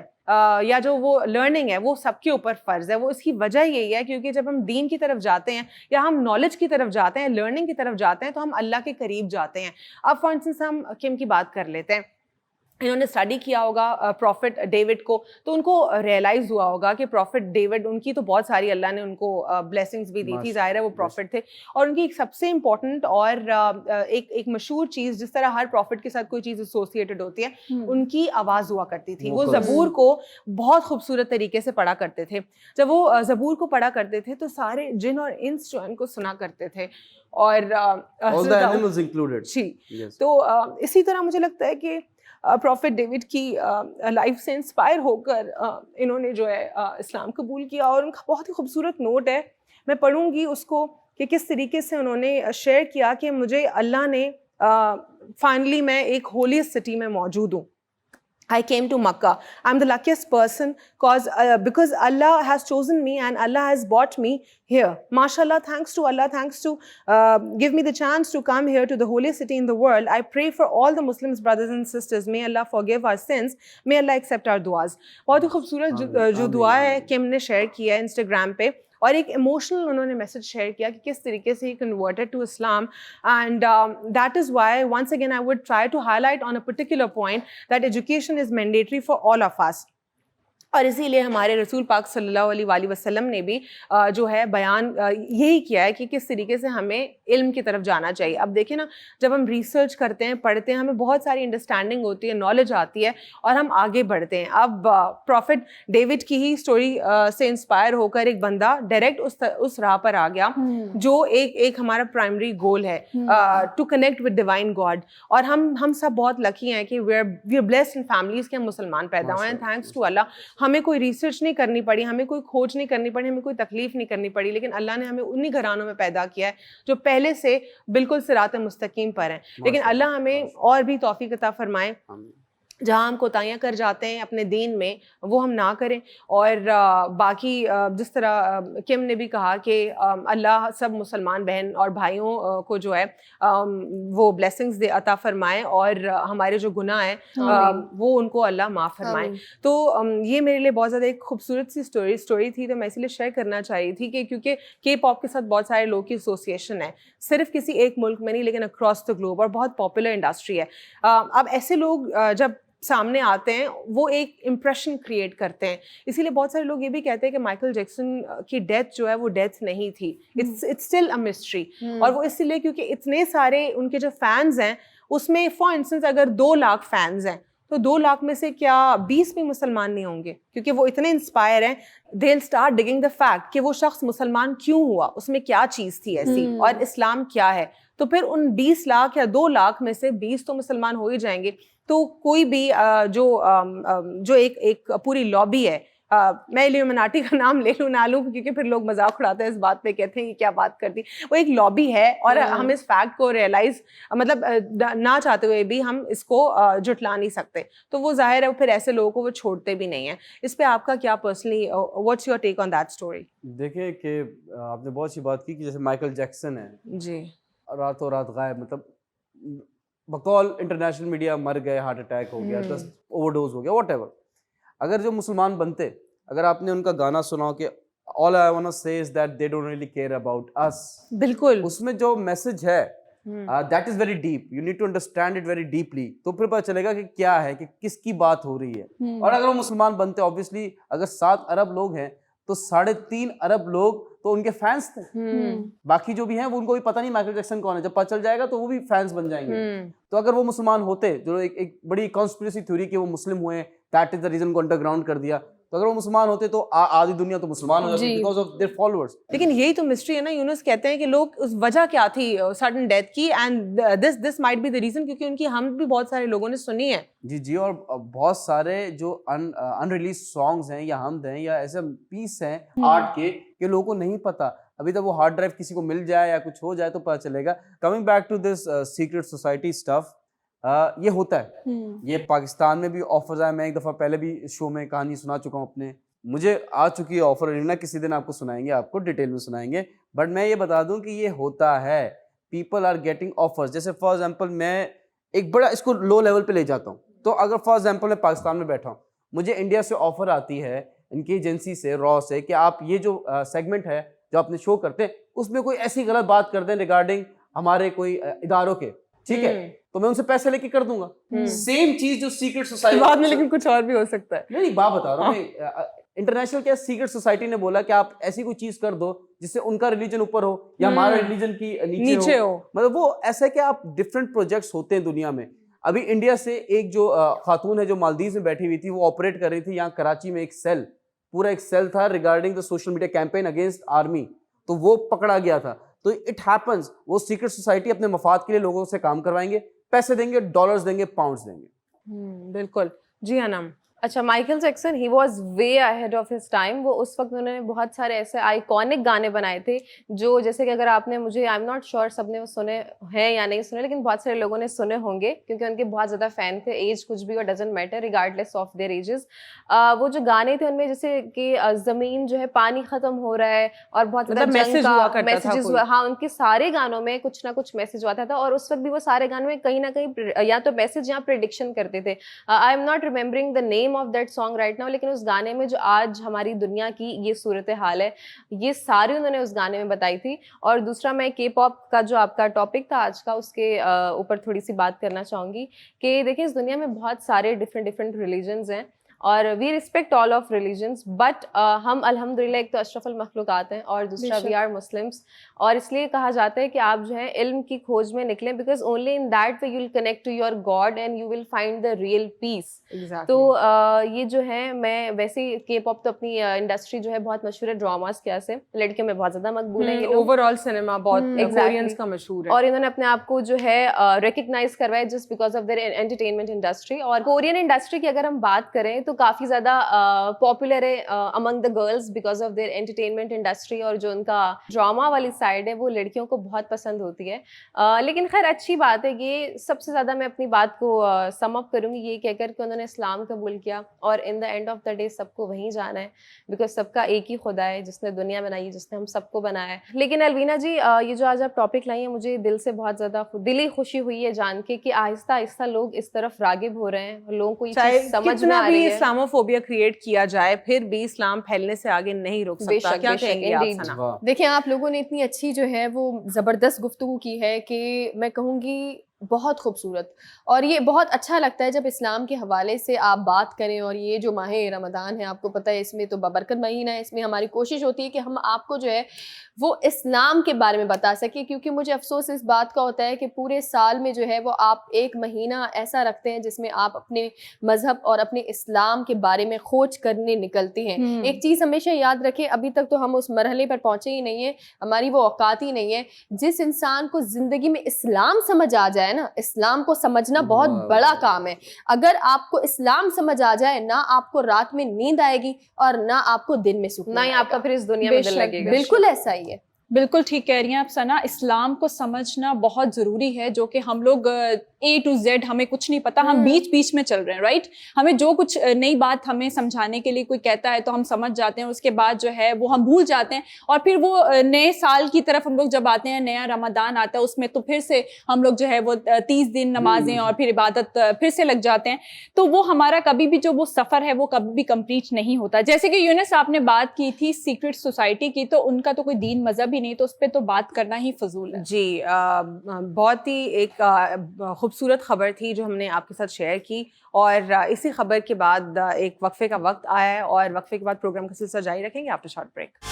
یا جو وہ لرننگ ہے وہ سب کے اوپر فرض ہے. وہ اس کی وجہ یہی ہے کیونکہ جب ہم دین کی طرف جاتے ہیں یا ہم نالج کی طرف جاتے ہیں, لرننگ کی طرف جاتے ہیں, تو ہم اللہ کے قریب جاتے ہیں. اب فار انسٹنس ہم کیم کی بات کر لیتے ہیں. انہوں نے اسٹڈی کیا ہوگا پروفٹ ڈیوڈ کو, تو ان کو ریئلائز ہوا ہوگا کہ پروفٹ ڈیوڈ, ان کی تو بہت ساری اللہ نے ان کو بلیسنگز بھی دی تھی, ظاہر ہے وہ پروفٹ تھے, اور ان کی ایک سب سے امپورٹنٹ اور ایک مشہور چیز, جس طرح ہر پروفٹ کے ساتھ کوئی چیز ایسوسیٹڈ ہوتی ہے, ان کی آواز ہوا کرتی تھی. وہ زبور کو بہت خوبصورت طریقے سے پڑھا کرتے تھے. جب وہ زبور کو پڑھا کرتے تھے تو سارے جن اور انس جو ان کو سنا کرتے تھے, اور تو اسی طرح مجھے لگتا ہے کہ پروفٹ ڈیوڈ کی لائف سے انسپائر ہو کر انہوں نے جو ہے اسلام قبول کیا. اور ان کا بہت ہی خوبصورت نوٹ ہے, میں پڑھوں گی اس کو, کہ کس طریقے سے انہوں نے شیئر کیا کہ مجھے اللہ نے فائنلی میں ایک ہولیسٹ سٹی میں موجود ہوں. I came to Makkah. I'm the luckiest person because Allah has chosen me and Allah has brought me here. MashaAllah, thanks to Allah, thanks to give me the chance to come here to the holiest city in the world. I pray for all the Muslims brothers and sisters. May Allah forgive our sins. May Allah accept our duas. بہت ہی خوبصورت جو دعا ہے came نے share کیا ہے Instagram پہ, اور ایک ایموشنل انہوں نے میسج شیئر کیا کہ کس طریقے سے he converted to Islam. And that is why once again I would try to highlight on a particular point that education is mandatory for all of us. اور اسی لیے ہمارے رسول پاک صلی اللہ علیہ وآلہ وسلم نے بھی جو ہے بیان یہی کیا ہے کہ کس طریقے سے ہمیں علم کی طرف جانا چاہیے. اب دیکھیں نا, جب ہم ریسرچ کرتے ہیں, پڑھتے ہیں, ہمیں بہت ساری انڈرسٹینڈنگ ہوتی ہے, نالج آتی ہے, اور ہم آگے بڑھتے ہیں. اب پروفٹ ڈیوڈ کی ہی اسٹوری سے انسپائر ہو کر ایک بندہ ڈائریکٹ اس راہ پر آ گیا جو ایک ہمارا پرائمری گول ہے, to connect with divine God. اور ہم سب بہت لکی ہیں کہ we are blessed in families کے ہم مسلمان پیدا ہوئے ہیں, تھینکس ٹو اللہ. ہمیں کوئی ریسرچ نہیں کرنی پڑی, ہمیں کوئی کھوج نہیں کرنی پڑی, ہمیں کوئی تکلیف نہیں کرنی پڑی, لیکن اللہ نے ہمیں انہی گھرانوں میں پیدا کیا ہے جو پہلے سے بالکل صراط مستقیم پر ہیں. لیکن اللہ ہمیں اور بھی توفیق عطا فرمائے جہاں ہم کوتاہیاں کر جاتے ہیں اپنے دین میں وہ ہم نہ کریں. اور باقی جس طرح کم نے بھی کہا کہ اللہ سب مسلمان بہن اور بھائیوں کو جو ہے وہ بلیسنگز دے عطا فرمائے اور ہمارے جو گناہ ہیں وہ ان کو اللہ معاف فرمائے. تو یہ میرے لیے بہت زیادہ ایک خوبصورت سی اسٹوری تھی, تو میں اسی لیے شیئر کرنا چاہ رہی تھی کہ کیونکہ کے پاپ کے ساتھ بہت سارے لوگوں کی ایسوسیشن ہے, صرف کسی ایک ملک میں نہیں لیکن اکراس دا گلوب, اور بہت پاپولر انڈسٹری ہے. اب ایسے لوگ جب سامنے آتے ہیں وہ ایک امپریشن کریٹ کرتے ہیں, اسی لیے بہت سارے لوگ یہ بھی کہتے ہیں کہ مائیکل جیکسن کی ڈیتھ جو ہے وہ ڈیتھ نہیں تھی, اٹس اسٹل اے مسٹری. اور وہ اس لیے کیونکہ اتنے سارے ان کے جو فینز ہیں اس میں فار انسٹنس اگر 2 لاکھ فینز ہیں تو 2 لاکھ میں سے کیا 20 بھی مسلمان نہیں ہوں گے, کیونکہ وہ اتنے انسپائر ہیں. They will start digging the fact کہ وہ شخص مسلمان کیوں ہوا, اس میں کیا چیز تھی ایسی, اور اسلام کیا ہے. تو پھر ان 20 لاکھ یا 2 لاکھ میں سے 20 تو مسلمان ہو ہی جائیں گے. تو کوئی بھی جو ایک پوری لابی ہے, میں ایلیومیناٹی کا نام لے لوں نہ لوں کیونکہ پھر لوگ مذاق اڑاتے ہیں اس بات پہ, کہتے ہیں کہ کیا بات کرتی, وہ ایک لابی ہے, اور ہم اس فیکٹ کو ریئلائز مطلب نہ چاہتے ہوئے بھی ہم اس کو جھٹلا نہیں سکتے. تو وہ ظاہر ہے پھر ایسے لوگوں کو وہ چھوڑتے بھی نہیں ہیں. اس پہ آپ کا کیا personally what's your take on that story? دیکھیں کہ آپ نے بہت سی بات کی کہ جیسے مائیکل جیکسن ہے جی راتوں رات غائب, مطلب بقول انٹرنیشنل میڈیا مر گئے, ہارٹ اٹیک ہو گیا, اوور ڈوز ہو گیا, واٹ ایور. اگر جو مسلمان بنتے, اگر آپ نے ان کا گانا سنا ہو کہ all I wanna say is that they don't really care about us, بالکل, اس میں جو میسج ہے that is very deep, you need to understand it very deeply, تو پھر پتہ چلے گا کہ کیا ہے, کہ کس کی بات ہو رہی ہے. اور اگر وہ مسلمان بنتے, obviously اگر 7 ارب لوگ ہیں تو 3.5 ارب لوگ تو ان کے فینس تھے, باقی جو بھی ہیں وہ ان کو بھی پتہ نہیں مائیکل جیکسن کون ہے. جب پتہ چل جائے گا تو وہ بھی فینس بن جائیں گے. تو اگر وہ مسلمان ہوتے, جو ایک بڑی کانسپریسی تھیوری کہ وہ مسلم ہوئے, دیٹ از دا ریزن کو انڈر گراؤنڈ کر دیا, تو اگر وہ مسلمان ہوتے تو آدھی دنیا تو مسلمان ہو جاتی بیکاز آف دیئر فالوورز. لیکن یہی تو مسٹری ہے نا. یونس کہتے ہیں کہ لوگ اس وجہ کیا تھی سڈن ڈیتھ کی, and this might be the reason کیونکہ ان کی ہم بھی بہت سارے لوگوں نے سنی ہے. جی, اور بہت سارے جو ان ریلیز سانگز ہیں یا حمد ہیں یا ایسے پیس ہیں آرٹ کے کہ لوگوں کو نہیں پتا. ابھی تک وہ ہارڈ ڈرائیو کسی کو مل جائے یا کچھ ہو جائے تو پتہ چلے گا. Coming back to this secret society stuff, یہ ہوتا ہے, یہ پاکستان میں بھی آفرز آئے. میں ایک دفعہ پہلے بھی شو میں کہانی سنا چکا ہوں اپنے, مجھے آ چکی ہے آفر, نا کسی دن آپ کو سنائیں گے, آپ کو ڈیٹیل میں سنائیں گے. بٹ میں یہ بتا دوں کہ یہ ہوتا ہے, پیپل آر گیٹنگ آفرز. جیسے فار ایگزامپل میں ایک بڑا اس کو لو لیول پہ لے جاتا ہوں, تو اگر فار ایگزامپل میں پاکستان میں بیٹھا ہوں, مجھے انڈیا سے آفر آتی ہے ان کی ایجنسی سے, را سے, کہ آپ یہ جو سیگمنٹ ہے جو اپنے شو کرتے ہیں اس میں کوئی ایسی غلط بات کر دیں ریگارڈنگ ہمارے کوئی اداروں کے, ٹھیک ہے, تو میں ان سے پیسے لے کے کر دوں گا. سیم چیز جو سیکرٹ سوسائٹی بعد میں لیکن کچھ اور بھی ہو سکتا ہے. نہیں, بات بتا رہا ہوں, انٹرنیشنل کیا سیکرٹ سوسائٹی نے بولا کہ آپ ایسی کوئی چیز کر دو جس سے ان کا ریلیجن اوپر ہو یا ہمارا ریلیجن کی نیچے ہو. مطلب وہ ایسا ہے کہ آپ ڈفرینٹ پروجیکٹس ہوتے ہیں دنیا میں. ابھی انڈیا سے ایک جو خاتون ہے جو مالدیوز میں بیٹھی ہوئی تھی, وہ آپریٹ کر رہی تھی یہاں کراچی میں ایک سیل, پورا ایک سیل تھا regarding the social media campaign against army, تو وہ پکڑا گیا تھا. تو اٹ ہیپنس, وہ سیکرٹ سوسائٹی اپنے مفاد کے لیے لوگوں سے کام کروائیں گے, پیسے دیں گے, ڈالرز دیں گے, پاؤنڈز دیں گے. بالکل. جی انم. اچھا, Michael Jackson he was way ahead of his time. وہ اس وقت انہوں نے بہت سارے ایسے آئیکونک گانے بنائے تھے جو, جیسے کہ اگر آپ نے, مجھے آئی ایم ناٹ شیور سب نے وہ سنے ہیں یا نہیں سنے, لیکن بہت سارے لوگوں نے سنے ہوں گے کیونکہ ان کے بہت زیادہ فین تھے. ایج کچھ بھی اور doesn't matter regardless of their ages. وہ جو گانے تھے ان میں جیسے کہ زمین جو ہے, پانی ختم ہو رہا ہے, اور بہت زیادہ جنگ کا میسیجز, ہاں ان کے سارے گانوں میں کچھ نہ کچھ میسیج آتا تھا. اور اس وقت بھی وہ سارے گانوں میں کہیں نہ کہیں یا تو میسیج یا پریڈکشن کرتے تھے. I am not remembering the name of that song right now, لیکن اس گانے میں جو آج ہماری دنیا کی یہ صورتحال ہے, یہ ساری انہوں نے اس گانے میں بتائی تھی. اور دوسرا, میں کے پاپ کا جو آپ کا ٹاپک تھا آج کا, اس کے اوپر تھوڑی سی بات کرنا چاہوں گی کہ دیکھیں اس دنیا میں بہت سارے ڈفرینٹ ریلیجنز ہیں اور we respect all of religions, but ہم الحمد للہ ایک تو اشرف المخلوقات ہیں اور دوسرا وی آر مسلمس. اور اس لیے کہا جاتا ہے کہ آپ جو ہے علم کی کھوج میں نکلیں, because only in that way you will connect to your god and you will find the real peace. تو یہ جو ہے, میں ویسے کے پاپ تو اپنی انڈسٹری جو ہے بہت مشہور ہے ڈراماز کی وجہ سے, لڑکیوں میں بہت زیادہ مقبول ہے, اوور آل سنیما بہت کورینز کا مشہور ہے, اور انہوں نے اپنے آپ کو جو ہے ریکگنائز کروایا just because of their entertainment industry. اور کورین انڈسٹری کی اگر ہم بات کریں تو کافی زیادہ پاپولر ہے among the girls because of their entertainment industry, اور جو ان کا ڈراما والی سائڈ ہے وہ لڑکیوں کو بہت پسند ہوتی ہے. لیکن خیر اچھی بات ہے. یہ سب سے زیادہ میں اپنی بات کو سم اپ کروں گی یہ کہہ کر کہ انہوں نے اسلام قبول کیا, اور in the end of the day سب کو وہیں جانا ہے, بیکاز سب کا ایک ہی خدا ہے جس نے دنیا بنائی, جس نے ہم سب کو بنایا ہے. لیکن الوینا جی یہ جو آج آپ ٹاپک لائی ہیں, مجھے دل سے بہت زیادہ دلی خوشی ہوئی ہے جان کے کہ آہستہ آہستہ لوگ اس طرف راغب ہو رہے ہیں, لوگوں کو یہ چیز سمجھ میں آ رہی ہے. اسلاموفوبیا کریٹ کیا جائے پھر بھی اسلام پھیلنے سے آگے نہیں رک سکتا. کیا کہیں گے آپ ثنا؟ دیکھیں آپ لوگوں نے اتنی اچھی جو ہے وہ زبردست گفتگو کی ہے کہ میں کہوں گی بہت خوبصورت, اور یہ بہت اچھا لگتا ہے جب اسلام کے حوالے سے آپ بات کریں. اور یہ جو ماہ رمضان ہے آپ کو پتہ ہے اس میں تو بابرکت مہینہ ہے, اس میں ہماری کوشش ہوتی ہے کہ ہم آپ کو جو ہے وہ اسلام کے بارے میں بتا سکیں, کیونکہ مجھے افسوس اس بات کا ہوتا ہے کہ پورے سال میں جو ہے وہ آپ ایک مہینہ ایسا رکھتے ہیں جس میں آپ اپنے مذہب اور اپنے اسلام کے بارے میں کھوج کرنے نکلتے ہیں. ایک چیز ہمیشہ یاد رکھیں, ابھی تک تو ہم اس مرحلے پر پہنچے ہی نہیں ہیں, ہماری وہ اوقات ہی نہیں ہے. جس انسان کو زندگی میں اسلام سمجھ آ جائے نا, اسلام کو سمجھنا بہت بڑا کام ہے. اگر آپ کو اسلام سمجھ آ جائے, نہ آپ کو رات میں نیند آئے گی اور نہ آپ کو دن میں سکون, نہ ہی آپ کا پھر اس دنیا میں دل لگے گا. بالکل ایسا ہی ہے. بالکل ٹھیک کہہ رہی ہیں آپ ثنا, اسلام کو سمجھنا بہت ضروری ہے, جو کہ ہم لوگ A to Z ہمیں کچھ نہیں پتا, ہم بیچ بیچ میں چل رہے ہیں, رائٹ. ہمیں جو کچھ نئی بات ہمیں سمجھانے کے لیے کوئی کہتا ہے تو ہم سمجھ جاتے ہیں, اس کے بعد جو ہے وہ ہم بھول جاتے ہیں, اور پھر وہ نئے سال کی طرف ہم لوگ جب آتے ہیں, نیا رمضان آتا ہے, اس میں تو پھر سے ہم لوگ جو ہے وہ 30 دن نمازیں اور پھر عبادت پھر سے لگ جاتے ہیں. تو وہ ہمارا کبھی بھی جو وہ سفر ہے وہ کبھی بھی کمپلیٹ نہیں ہوتا. جیسے کہ یونس آپ نے بات کی تھی سیکرٹ سوسائٹی کی, تو ان کا تو کوئی دین مذہب نہیں, تو اس پہ تو بات کرنا ہی فضول ہے. جی بہت ہی ایک خوبصورت خبر تھی جو ہم نے آپ کے ساتھ شیئر کی, اور اسی خبر کے بعد ایک وقفے کا وقت آیا ہے, اور وقفے کے بعد پروگرام کا سلسلہ جاری رکھیں گے after short break.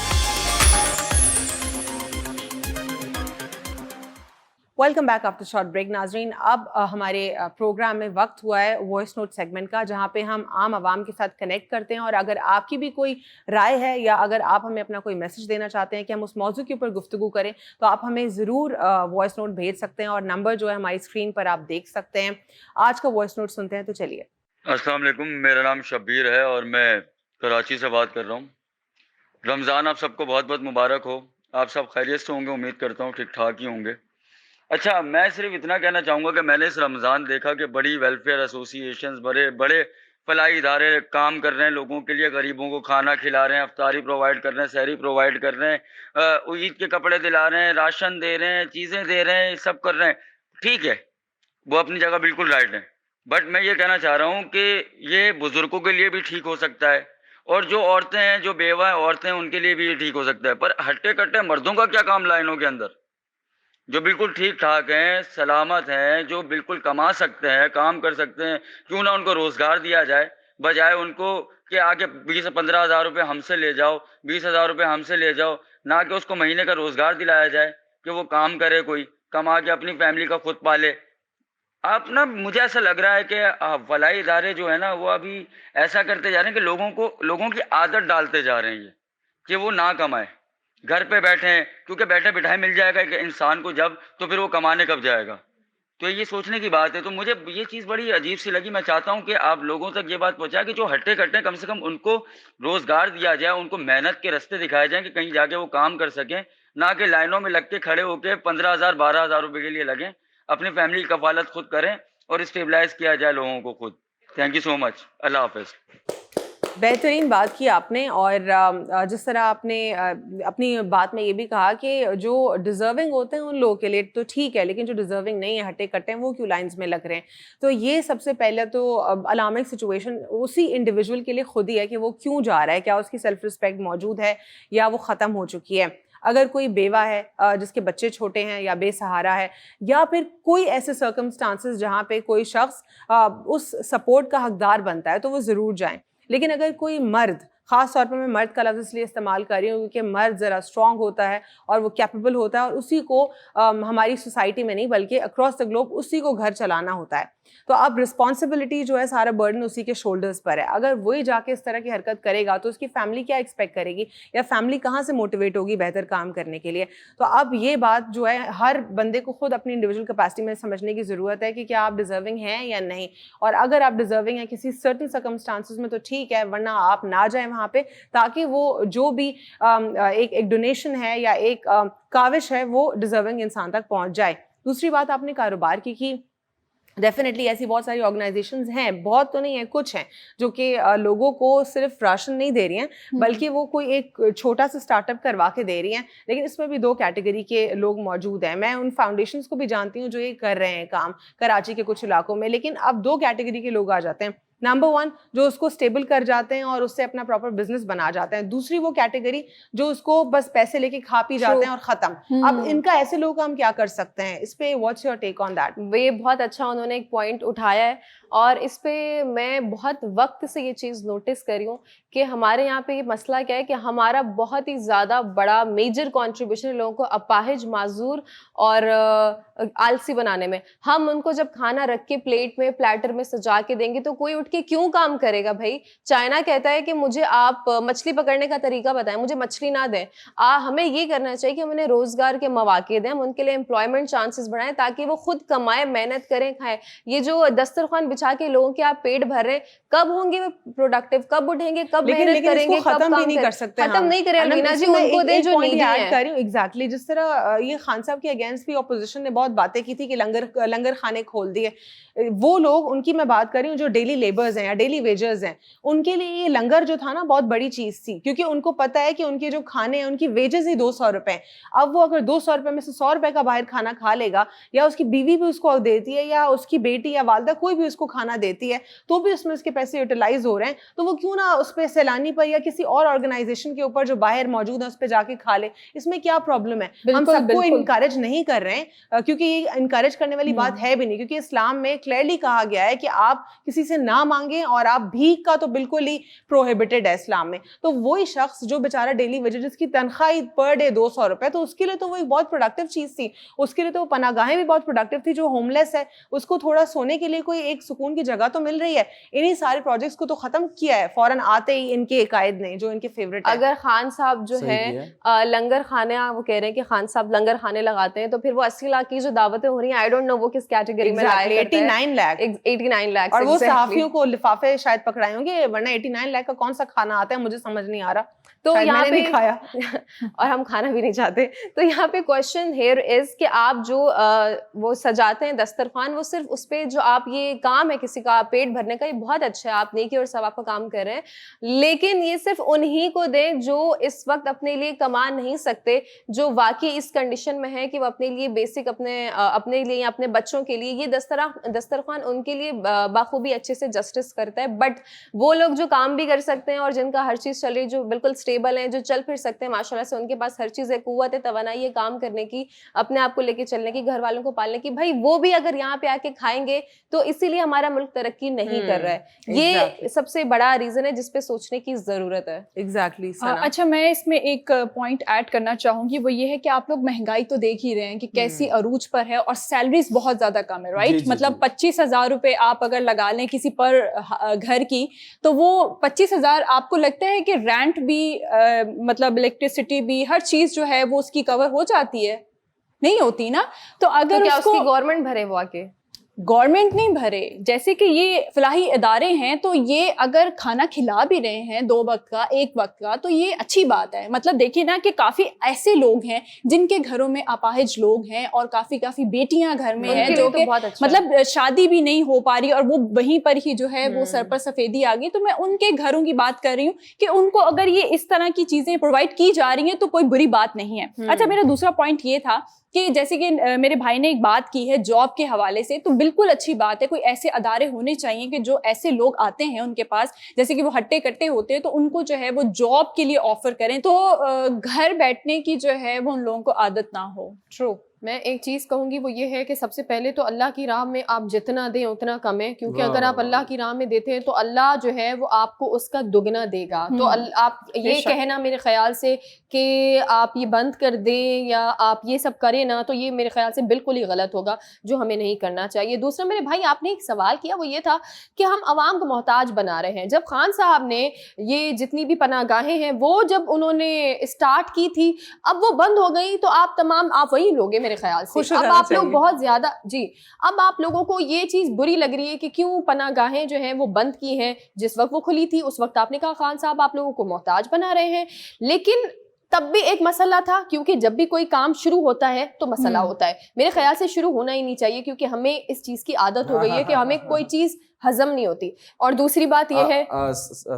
Welcome back after short break. ناظرین, اب ہمارے پروگرام میں وقت ہوا ہے وائس نوٹ سیگمنٹ کا, جہاں پہ ہم عام عوام کے ساتھ کنیکٹ کرتے ہیں, اور اگر آپ کی بھی کوئی رائے ہے یا اگر آپ ہمیں اپنا کوئی میسج دینا چاہتے ہیں کہ ہم اس موضوع کے اوپر گفتگو کریں, تو آپ ہمیں ضرور وائس نوٹ بھیج سکتے ہیں, اور نمبر جو ہے ہماری اسکرین پر آپ دیکھ سکتے ہیں. آج کا وائس نوٹ سنتے ہیں, تو چلیے. السلام علیکم, میرا نام شبیر ہے اور میں کراچی سے بات کر رہا ہوں. رمضان آپ سب کو بہت بہت مبارک ہو. آپ سب خیریت سے ہوں گے, امید کرتا ہوں ٹھیک ٹھاک ہی ہوں گے. اچھا, میں صرف اتنا کہنا چاہوں گا کہ میں نے اس رمضان دیکھا کہ بڑی ویلفیئر ایسوسیشنز, بڑے بڑے فلاحی ادارے کام کر رہے ہیں لوگوں کے لیے, غریبوں کو کھانا کھلا رہے ہیں, افطاری پرووائڈ کر رہے ہیں, سحری پرووائڈ کر رہے ہیں, عید کے کپڑے دلا رہے ہیں, راشن دے رہے ہیں, چیزیں دے رہے ہیں, سب کر رہے ہیں. ٹھیک ہے, وہ اپنی جگہ بالکل رائٹ ہے, بٹ میں یہ کہنا چاہ رہا ہوں کہ یہ بزرگوں کے لیے بھی ٹھیک ہو سکتا ہے, اور جو عورتیں ہیں, جو بیوہ عورتیں ہیں, ان کے لیے بھی یہ ٹھیک ہو سکتا ہے. پر ہٹے کٹے مردوں کا کیا کام لائنوں کے اندر, جو بالکل ٹھیک ٹھاک ہیں, سلامت ہیں, جو بالکل کما سکتے ہیں, کام کر سکتے ہیں, کیوں نہ ان کو روزگار دیا جائے, بجائے ان کو کہ آگے 20-15 ہزار روپے ہم سے لے جاؤ, 20 ہزار روپے ہم سے لے جاؤ, نہ کہ اس کو مہینے کا روزگار دلایا جائے کہ وہ کام کرے, کوئی کما کے اپنی فیملی کا خود پالے. آپ نا, مجھے ایسا لگ رہا ہے کہ فلاحی ادارے جو ہے نا وہ ابھی ایسا کرتے جا رہے ہیں کہ لوگوں کی عادت ڈالتے جا رہے ہیں یہ کہ وہ نہ کمائے, گھر پہ بیٹھے ہیں, کیونکہ بیٹھے بٹھائے مل جائے گا کہ انسان کو جب, تو پھر وہ کمانے کب جائے گا. تو یہ سوچنے کی بات ہے. تو مجھے یہ چیز بڑی عجیب سی لگی. میں چاہتا ہوں کہ آپ لوگوں تک یہ بات پہنچائیں کہ جو ہٹے کٹے کم سے کم ان کو روزگار دیا جائے, ان کو محنت کے راستے دکھائے جائیں کہ کہیں جا کے وہ کام کر سکیں, نہ کہ لائنوں میں لگ کے کھڑے ہو کے 15,000-12,000 روپے کے لیے لگیں. اپنی فیملی کی کفالت خود کریں اور اسٹیبلائز کیا جائے لوگوں کو خود. تھینک یو سو مچ. اللہ حافظ. بہترین بات کی آپ نے, اور جس طرح آپ نے اپنی بات میں یہ بھی کہا کہ جو ڈیزرونگ ہوتے ہیں ان لوگوں کے لیے تو ٹھیک ہے, لیکن جو ڈیزرونگ نہیں ہے, ہٹے کٹے ہیں, وہ کیوں لائنز میں لگ رہے ہیں. تو یہ سب سے پہلے تو الارمنگ سچویشن اسی انڈیویجول کے لیے خود ہی ہے کہ وہ کیوں جا رہا ہے, کیا اس کی سیلف رسپیکٹ موجود ہے یا وہ ختم ہو چکی ہے. اگر کوئی بیوہ ہے جس کے بچے چھوٹے ہیں یا بے سہارا ہے, یا پھر کوئی ایسے سرکمسٹانسز جہاں پہ کوئی شخص اس سپورٹ کا حقدار بنتا ہے, تو وہ ضرور جائیں. لیکن اگر کوئی مرد, خاص طور پر میں مرد کا لفظ اس لیے استعمال کر رہی ہوں کیونکہ مرد ذرا اسٹرانگ ہوتا ہے اور وہ کیپیبل ہوتا ہے, اور اسی کو ہماری سوسائٹی میں نہیں بلکہ اکراس دا گلوب اسی کو گھر چلانا ہوتا ہے. تو اب رسپانسبلٹی جو ہے سارا برڈن اسی کے شولڈرز پر ہے. اگر وہی جا کے اس طرح کی حرکت کرے گا تو اس کی فیملی کیا ایکسپیکٹ کرے گی, یا فیملی کہاں سے موٹیویٹ ہوگی بہتر کام کرنے کے لیے. تو اب یہ بات جو ہے ہر بندے کو خود اپنی انڈیویجول کیپیسٹی میں سمجھنے کی ضرورت ہے کہ کیا آپ ڈیزرونگ ہیں یا نہیں, اور اگر آپ ڈیزرونگ ہیں کسی سرٹن سرکمسٹانسز میں تو ٹھیک ہے, ورنہ آپ نہ جائیں وہاں پہ, تاکہ وہ جو بھی ایک ڈونیشن ہے یا ایک کاوش ہے وہ ڈیزرونگ انسان تک پہنچ جائے. دوسری بات آپ نے کاروبار کی ڈیفینیٹلی ایسی بہت ساری آرگنائزیشنز ہیں, بہت تو نہیں ہیں, کچھ ہیں جو کہ لوگوں کو صرف راشن نہیں دے رہی ہیں بلکہ وہ کوئی ایک چھوٹا سا اسٹارٹ اپ کروا کے دے رہی ہیں. لیکن اس میں بھی 2 کیٹیگری کے لوگ موجود ہیں. میں ان فاؤنڈیشنز کو بھی جانتی ہوں جو یہ کر رہے ہیں کام کراچی کے کچھ علاقوں میں. لیکن اب 2 کیٹیگری کے لوگ آ جاتے ہیں. نمبر 1 جو اس کو اسٹیبل کر جاتے ہیں اور اس سے اپنا پراپر بزنس بنا جاتے ہیں. دوسری وہ کیٹیگری جو اس کو بس پیسے لے کے کھا پی جاتے ہیں اور ختم. اب ان کا ایسے لوگ ہم کیا کر سکتے ہیں, اس پہ what's your take on that? یہ بہت اچھا انہوں نے ایک پوائنٹ اٹھایا ہے, اور اس پہ میں بہت وقت سے یہ چیز نوٹس کری ہوں کہ ہمارے یہاں پہ یہ مسئلہ کیا ہے کہ ہمارا بہت ہی زیادہ بڑا میجر کنٹریبیوشن لوگوں کو اپاہج, معذور اور آلسی بنانے میں. ہم ان کو جب کھانا رکھ کے پلیٹ میں پلیٹر میں سجا کے دیں گے تو کوئی اٹھ کے کیوں کام کرے گا بھائی؟ چائنا کہتا ہے کہ مجھے آپ مچھلی پکڑنے کا طریقہ بتائیں, مجھے مچھلی نہ دیں. ہمیں یہ کرنا چاہیے کہ ہم انہیں روزگار کے مواقع دیں, ہم ان کے لیے امپلائمنٹ چانسز بڑھائیں تاکہ وہ خود کمائیں, محنت کریں, کھائیں. یہ جو دسترخوان بچھا کے لوگوں کے آپ پیٹ بھر رہے ہیں, کب ہوں گے وہ پروڈکٹیو, کب اٹھیں گے, کب محنت کریں گے, کب ختم بھی نہیں کر سکتے. ختم نہیں کریں الوینا جی, ان کو دیں جو نیڈی ہیں. ایگزیکٹلی جس طرح یہ خان صاحب کے اگینسٹ بھی اپوزیشن نے بہت باتیں کی تھی کہ لنگر خانے کھول دیے. وہ لوگ, ان کی میں بات کر رہی ہوں جو ڈیلی لیبرز ہیں یا ڈیلی ویجرز ہیں, ان کے لیے یہ لنگر جو تھا نا بہت بڑی چیز تھی, کیونکہ ان کو پتا ہے کہ ان کے جو کھانے ہیں ان کی ویجز ہی 200 روپے. اب وہ اگر 200 روپے میں سے 100 روپے کا باہر کھانا کھا لے گا, یا اس کی بیوی بھی اس کو دیتی ہے, یا اس کی بیٹی یا والدہ کوئی بھی اس کو کھانا دیتی ہے, تو بھی اس میں اس کے پیسے یوٹیلائز ہو رہے ہیں. تو وہ کیوں نہ اس پہ سیلانی پر یا کسی اور آرگنائزیشن کے اوپر جو باہر موجود ہے اس پہ جا کے کھا لے. اس میں کیا پرابلم ہے؟ ہم سب کو انکریج نہیں کر رہے ہیں, کیونکہ یہ انکریج کرنے والی بات ہے بھی نہیں, کیونکہ اسلام میں کلیئرلی کہا گیا ہے کہ آپ کسی سے نہ مانگیں, اور آپ بھیک کا تو بالکل ہی پروہیبٹڈ ہے اسلام میں. تو وہی شخص جو بیچارہ ڈیلی ویجر جس کی تنخواہ پر ڈے 200 روپے, تو اس کے لیے تو وہ ایک بہت پروڈکٹیو چیز تھی. اس کے لیے تو پناہ گاہیں بھی بہت پروڈکٹیو تھی. جو ہوم لیس ہے اس کو تھوڑا سونے کے لیے کوئی ایک سکون کی جگہ تو مل رہی ہے. انہیں سارے پروجیکٹس کو تو ختم کیا ہے فوراً آتے ہی ان کے قائد نے, جو ان کے فیوریٹ. اگر خان صاحب جو ہے لنگر خانے, وہ کہہ رہے ہیں کہ خان صاحب لنگر خانے لگاتے ہیں, تو پھر وہ 80 لاکھ کی جو دعوتیں ہو رہی ہیں, آئی ڈونٹ نو وہ کس کیٹیگری میں لائے کرتے ہیں. 89 لاکھ. اور وہ صحافیوں کو لفافے شاید پکڑائے ہوں گے, ورنہ 89 لاکھ کا کون سا کھانا آتا ہے مجھے سمجھ نہیں آ رہا. تو یہاں پہ کھایا اور ہم کھانا بھی نہیں چاہتے. تو یہاں پہ کوشچن ہیئر از کہ آپ جو وہ سجاتے ہیں دسترخوان, وہ صرف اس پہ جو آپ یہ کام ہے کسی کا پیٹ بھرنے کا, یہ بہت اچھا ہے, آپ نیکی اور ثواب کا کام کر رہے ہیں, لیکن یہ صرف انہی کو دیں جو اس وقت اپنے لیے کما نہیں سکتے, جو واقعی اس کنڈیشن میں ہے کہ وہ اپنے لیے بیسک اپنے لیے یا اپنے بچوں کے لیے یہ دسترخوان ان کے لیے بخوبی اچھے سے جسٹس کرتا ہے. بٹ وہ لوگ جو کام بھی کر سکتے ہیں اور جن کا ہر چیز چل رہی, جو بالکل اسٹیبل ہیں, جو چل پھر سکتے ہیں ماشاء اللہ سے, ان کے پاس ہر چیز ہے, قوت ہے, توانائی ہے کام کرنے کی, اپنے آپ کو لے کے چلنے کی, گھر والوں کو پالنے کی, بھائی وہ بھی اگر یہاں پہ آ کے کھائیں گے تو اسی لیے ہمارا ملک ترقی نہیں کر رہا ہے. یہ سب سے بڑا ریزن ہے جس پہ سوچنے کی ضرورت ہے. ایگزیکٹلی. اچھا, میں اس میں ایک پوائنٹ ایڈ کرنا چاہوں گی, وہ یہ ہے کہ آپ لوگ مہنگائی تو دیکھ ہی رہے ہیں کہ کیسی عروج پر ہے, اور سیلریز بہت زیادہ کم ہے, رائٹ؟ مطلب 25,000 روپے آپ اگر لگا لیں کسی پر گھر کی, تو وہ 25,000 آپ کو لگتا ہے کہ رینٹ بھی مطلب الیکٹریسٹی بھی ہر چیز جو ہے وہ اس کی کور ہو جاتی ہے؟ نہیں ہوتی نا. تو اگر کیا اس کی گورنمنٹ بھرے وہ آکے؟ گورنمنٹ نہیں بھرے, جیسے کہ یہ فلاحی ادارے ہیں, تو یہ اگر کھانا کھلا بھی رہے ہیں 2 وقت کا 1 وقت کا, تو یہ اچھی بات ہے. مطلب دیکھیے نا کہ کافی ایسے لوگ ہیں جن کے گھروں میں اپاہج لوگ ہیں, اور کافی بیٹیاں گھر میں ہیں جو کہ مطلب شادی بھی نہیں ہو پا رہی, اور وہ وہیں پر ہی جو ہے وہ سر پر سفیدی آ گئی. تو میں ان کے گھروں کی بات کر رہی ہوں کہ ان کو اگر یہ اس طرح کی چیزیں پرووائڈ کی جا رہی ہیں تو کوئی بری بات نہیں ہے. اچھا, میرا دوسرا پوائنٹ یہ تھا کہ جیسے کہ میرے بھائی نے ایک بات کی ہے جاب کے حوالے سے, تو بالکل اچھی بات ہے. کوئی ایسے ادارے ہونے چاہیے کہ جو ایسے لوگ آتے ہیں ان کے پاس, جیسے کہ وہ ہٹے کٹے ہوتے ہیں, تو ان کو جو ہے وہ جاب کے لیے آفر کریں, تو گھر بیٹھنے کی جو ہے وہ ان لوگوں کو عادت نہ ہو. ٹرو, میں ایک چیز کہوں گی وہ یہ ہے کہ سب سے پہلے تو اللہ کی راہ میں آپ جتنا دیں اتنا کم ہے, کیونکہ اگر آپ اللہ کی راہ میں دیتے ہیں تو اللہ جو ہے وہ آپ کو اس کا دگنا دے گا. تو آپ یہ کہنا میرے خیال سے کہ آپ یہ بند کر دیں یا آپ یہ سب کریں نا, تو یہ میرے خیال سے بالکل ہی غلط ہوگا, جو ہمیں نہیں کرنا چاہیے. دوسرا میرے بھائی آپ نے ایک سوال کیا, وہ یہ تھا کہ ہم عوام کو محتاج بنا رہے ہیں. جب خان صاحب نے یہ جتنی بھی پناہ گاہیں ہیں وہ جب انہوں نے اسٹارٹ کی تھی, اب وہ بند ہو گئی, تو آپ تمام آپ وہی لوگ ہیں میرے خیال سے. اب آپ لوگ بہت زیادہ اب آپ لوگوں کو یہ چیز بری لگ رہی ہے کہ کیوں پناہ گاہیں جو ہیں وہ بند کی ہیں. جس وقت وہ کھلی تھی اس وقت آپ نے کہا خان صاحب آپ لوگوں کو محتاج بنا رہے ہیں, لیکن تب بھی ایک مسئلہ تھا, کیونکہ جب بھی کوئی کام شروع ہوتا ہے تو مسئلہ ہوتا ہے. میرے خیال سے شروع ہونا ہی نہیں چاہیے, کیونکہ ہمیں اس چیز کی عادت ہو گئی ہے کہ ہمیں کوئی چیز ہضم نہیں ہوتی. اور دوسری بات یہ ہے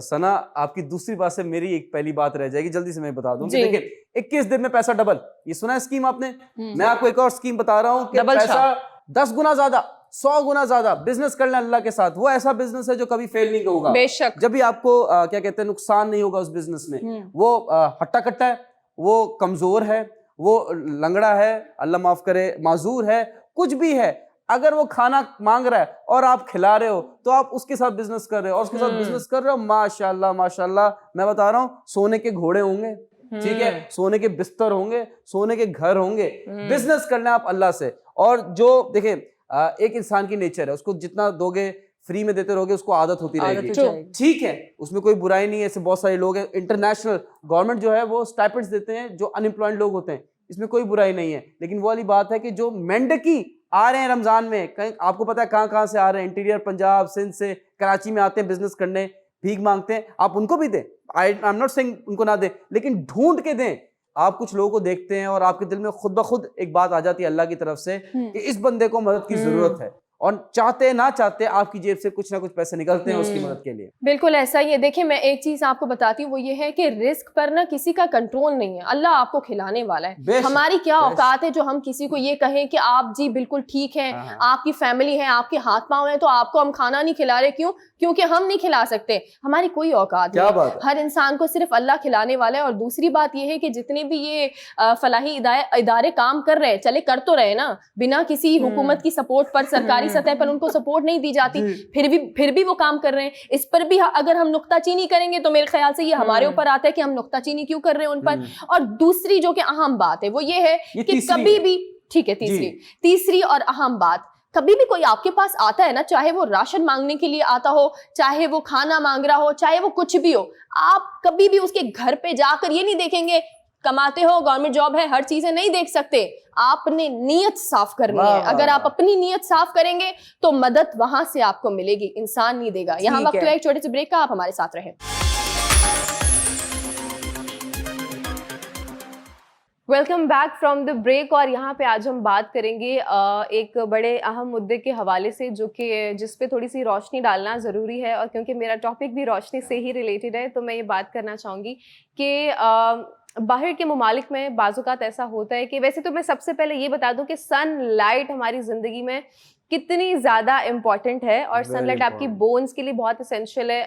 ثنا, آپ کی دوسری بات سے میری ایک پہلی بات رہ جائے گی, جلدی سے میں بتا دوں. دیکھیں 21 دن میں پیسہ ڈبل, یہ سنا ہے اسکیم آپ نے؟ میں آپ کو ایک اور اسکیم بتا رہا ہوں کہ پیسہ 10 گنا زیادہ 100 گنا زیادہ بزنس کر لیں اللہ کے ساتھ. وہ ایسا بزنس ہے جو کبھی فیل نہیں ہوگا, بے شک. جب بھی آپ کو کیا کہتے ہیں نقصان نہیں ہوگا اس بزنس میں. وہ ہٹا کٹا ہے, وہ کمزور ہے, وہ لنگڑا ہے, اللہ معاف کرے معذور ہے, کچھ بھی ہے, اگر وہ کھانا مانگ رہا ہے اور آپ کھلا رہے ہو تو آپ اس کے ساتھ بزنس کر رہے ہو, اور اس کے ساتھ بزنس کر رہے ہو, ماشاءاللہ ماشاءاللہ میں بتا رہا ہوں سونے کے گھوڑے ہوں گے, ٹھیک ہے, سونے کے بستر ہوں گے, سونے کے گھر ہوں گے. بزنس کرنا آپ اللہ سے. اور جو دیکھیں ایک انسان کی نیچر ہے, اس کو جتنا دو گے فری میں دیتے رہو گے اس کو عادت ہوتی رہے گی, ٹھیک ہے, اس میں کوئی برائی نہیں ہے. ایسے بہت سارے لوگ ہیں, انٹرنیشنل گورنمنٹ جو ہے وہ اسٹائپنڈس دیتے ہیں جو ان امپلائڈ لوگ ہوتے ہیں, اس میں کوئی برائی نہیں ہے. لیکن وہ والی بات ہے کہ جو مینڈکی آ رہے ہیں رمضان میں, کہیں آپ کو پتا ہے کہاں سے آ رہے ہیں, انٹیریئر پنجاب سندھ سے, کراچی میں آتے ہیں بزنس کرنے, بھیک مانگتے ہیں, آپ ان کو بھی دیں, آئی ایم ناٹ سیئنگ ان کو نہ دیں, لیکن ڈھونڈ کے دیں. آپ کچھ لوگوں کو دیکھتے ہیں اور آپ کے دل میں خود بخود ایک بات آ جاتی ہے اللہ کی طرف سے کہ اس بندے کو مدد کی ضرورت ہے, اور چاہتے نہ چاہتے آپ کی جیب سے کچھ نہ کچھ پیسے نکلتے ہیں اس کی مدد کے لیے. بالکل ایسا ہی ہے. دیکھیں میں ایک چیز آپ کو بتاتی ہوں, وہ یہ ہے کہ رزق پر نا کسی کا کنٹرول نہیں ہے, اللہ آپ کو کھلانے والا ہے. ہماری کیا اوقات ہے جو ہم کسی کو یہ کہیں کہ آپ جی بالکل ٹھیک ہیں, آپ کی فیملی ہے, آپ کے ہاتھ پاؤں ہیں, تو آپ کو ہم کھانا نہیں کھلا رہے, کیوں؟ کیونکہ ہم نہیں کھلا سکتے, ہماری کوئی اوقات نہیں. ہر انسان کو صرف اللہ کھلانے والا ہے. اور دوسری بات یہ ہے کہ جتنے بھی یہ فلاحی ادارے کام کر رہے ہیں, چلے کر تو رہے نا, بنا کسی حکومت کی سپورٹ پر, سرکاری سطح پر ان کو سپورٹ نہیں دی جاتی, پھر بھی وہ کام کر رر ہیں. اس پر بھی اگر ہم نکتہ چینی کریں گے تو میرے خیال سے یہ ہمارے اوپر آتا ہے کہ ہم نکتہ چینی کیوں کر رہے ہیں ان پر. اور دوسری جو کہ اہم بات ہے وہ یہ ہے کہ کبھی بھی, ٹھیک ہے, تیسری اور اہم بات, کبھی بھی کوئی آپ کے پاس آتا ہے نا, چاہے وہ راشن مانگنے کے لیے آتا ہو, چاہے وہ کھانا مانگ رہا ہو, چاہے وہ کچھ بھی ہو, آپ کبھی بھی اس کے گھر پہ جا کر یہ نہیں دیکھیں گے کماتے ہو, گورنمنٹ جاب ہے, ہر چیزیں نہیں دیکھ سکتے. آپ نے نیت صاف کرنی ہے. اگر آپ اپنی نیت صاف کریں گے تو مدد وہاں سے آپ کو ملے گی, انسان نہیں دے گا. یہاں وقت ہے ایک چھوٹے سے بریک کا, آپ ہمارے ساتھ رہیں. Welcome back from the break. اور یہاں پہ آج ہم بات کریں گے ایک بڑے اہم مدعے کے حوالے سے, جو کہ جس پہ تھوڑی سی روشنی ڈالنا ضروری ہے. اور کیونکہ میرا ٹاپک بھی روشنی سے ہی ریلیٹڈ ہے تو میں یہ بات کرنا چاہوں گی کہ باہر کے ممالک میں بعض اوقات ایسا ہوتا ہے کہ, ویسے تو میں سب سے پہلے یہ بتا دوں کہ سن لائٹ ہماری زندگی میں کتنی زیادہ امپورٹنٹ ہے, اور سن لائٹ آپ کی بونز کے لیے بہت اسینشیل ہے.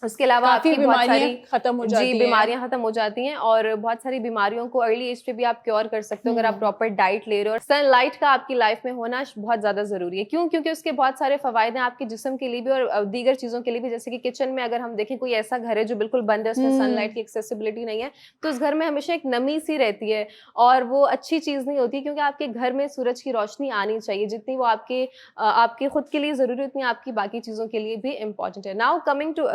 اس کے علاوہ آپ کی بہت ساری ختم ہو جاتی ہیں, بیماریاں ختم ہو جاتی ہیں, اور بہت ساری بیماریوں کو ارلی ایج پہ بھی آپ کیور کر سکتے ہو اگر آپ پراپر ڈائٹ لے رہے ہو. اور سن لائٹ کا آپ کی لائف میں ہونا بہت زیادہ ضروری ہے. کیوں؟ کیونکہ اس کے بہت سارے فوائد ہیں آپ کے جسم کے لیے بھی اور دیگر چیزوں کے لیے بھی. جیسے کہ کچن میں اگر ہم دیکھیں کوئی ایسا گھر ہے جو بالکل بند ہے, اس میں سن لائٹ کی ایکسیسیبلٹی نہیں ہے, تو اس گھر میں ہمیشہ ایک نمی سی رہتی ہے, اور وہ اچھی چیز نہیں ہوتی, کیونکہ آپ کے گھر میں سورج کی روشنی آنی چاہیے. جتنی وہ آپ کے خود کے لیے ضروری, اتنی آپ کی باقی چیزوں کے لیے بھی امپورٹنٹ ہے. Now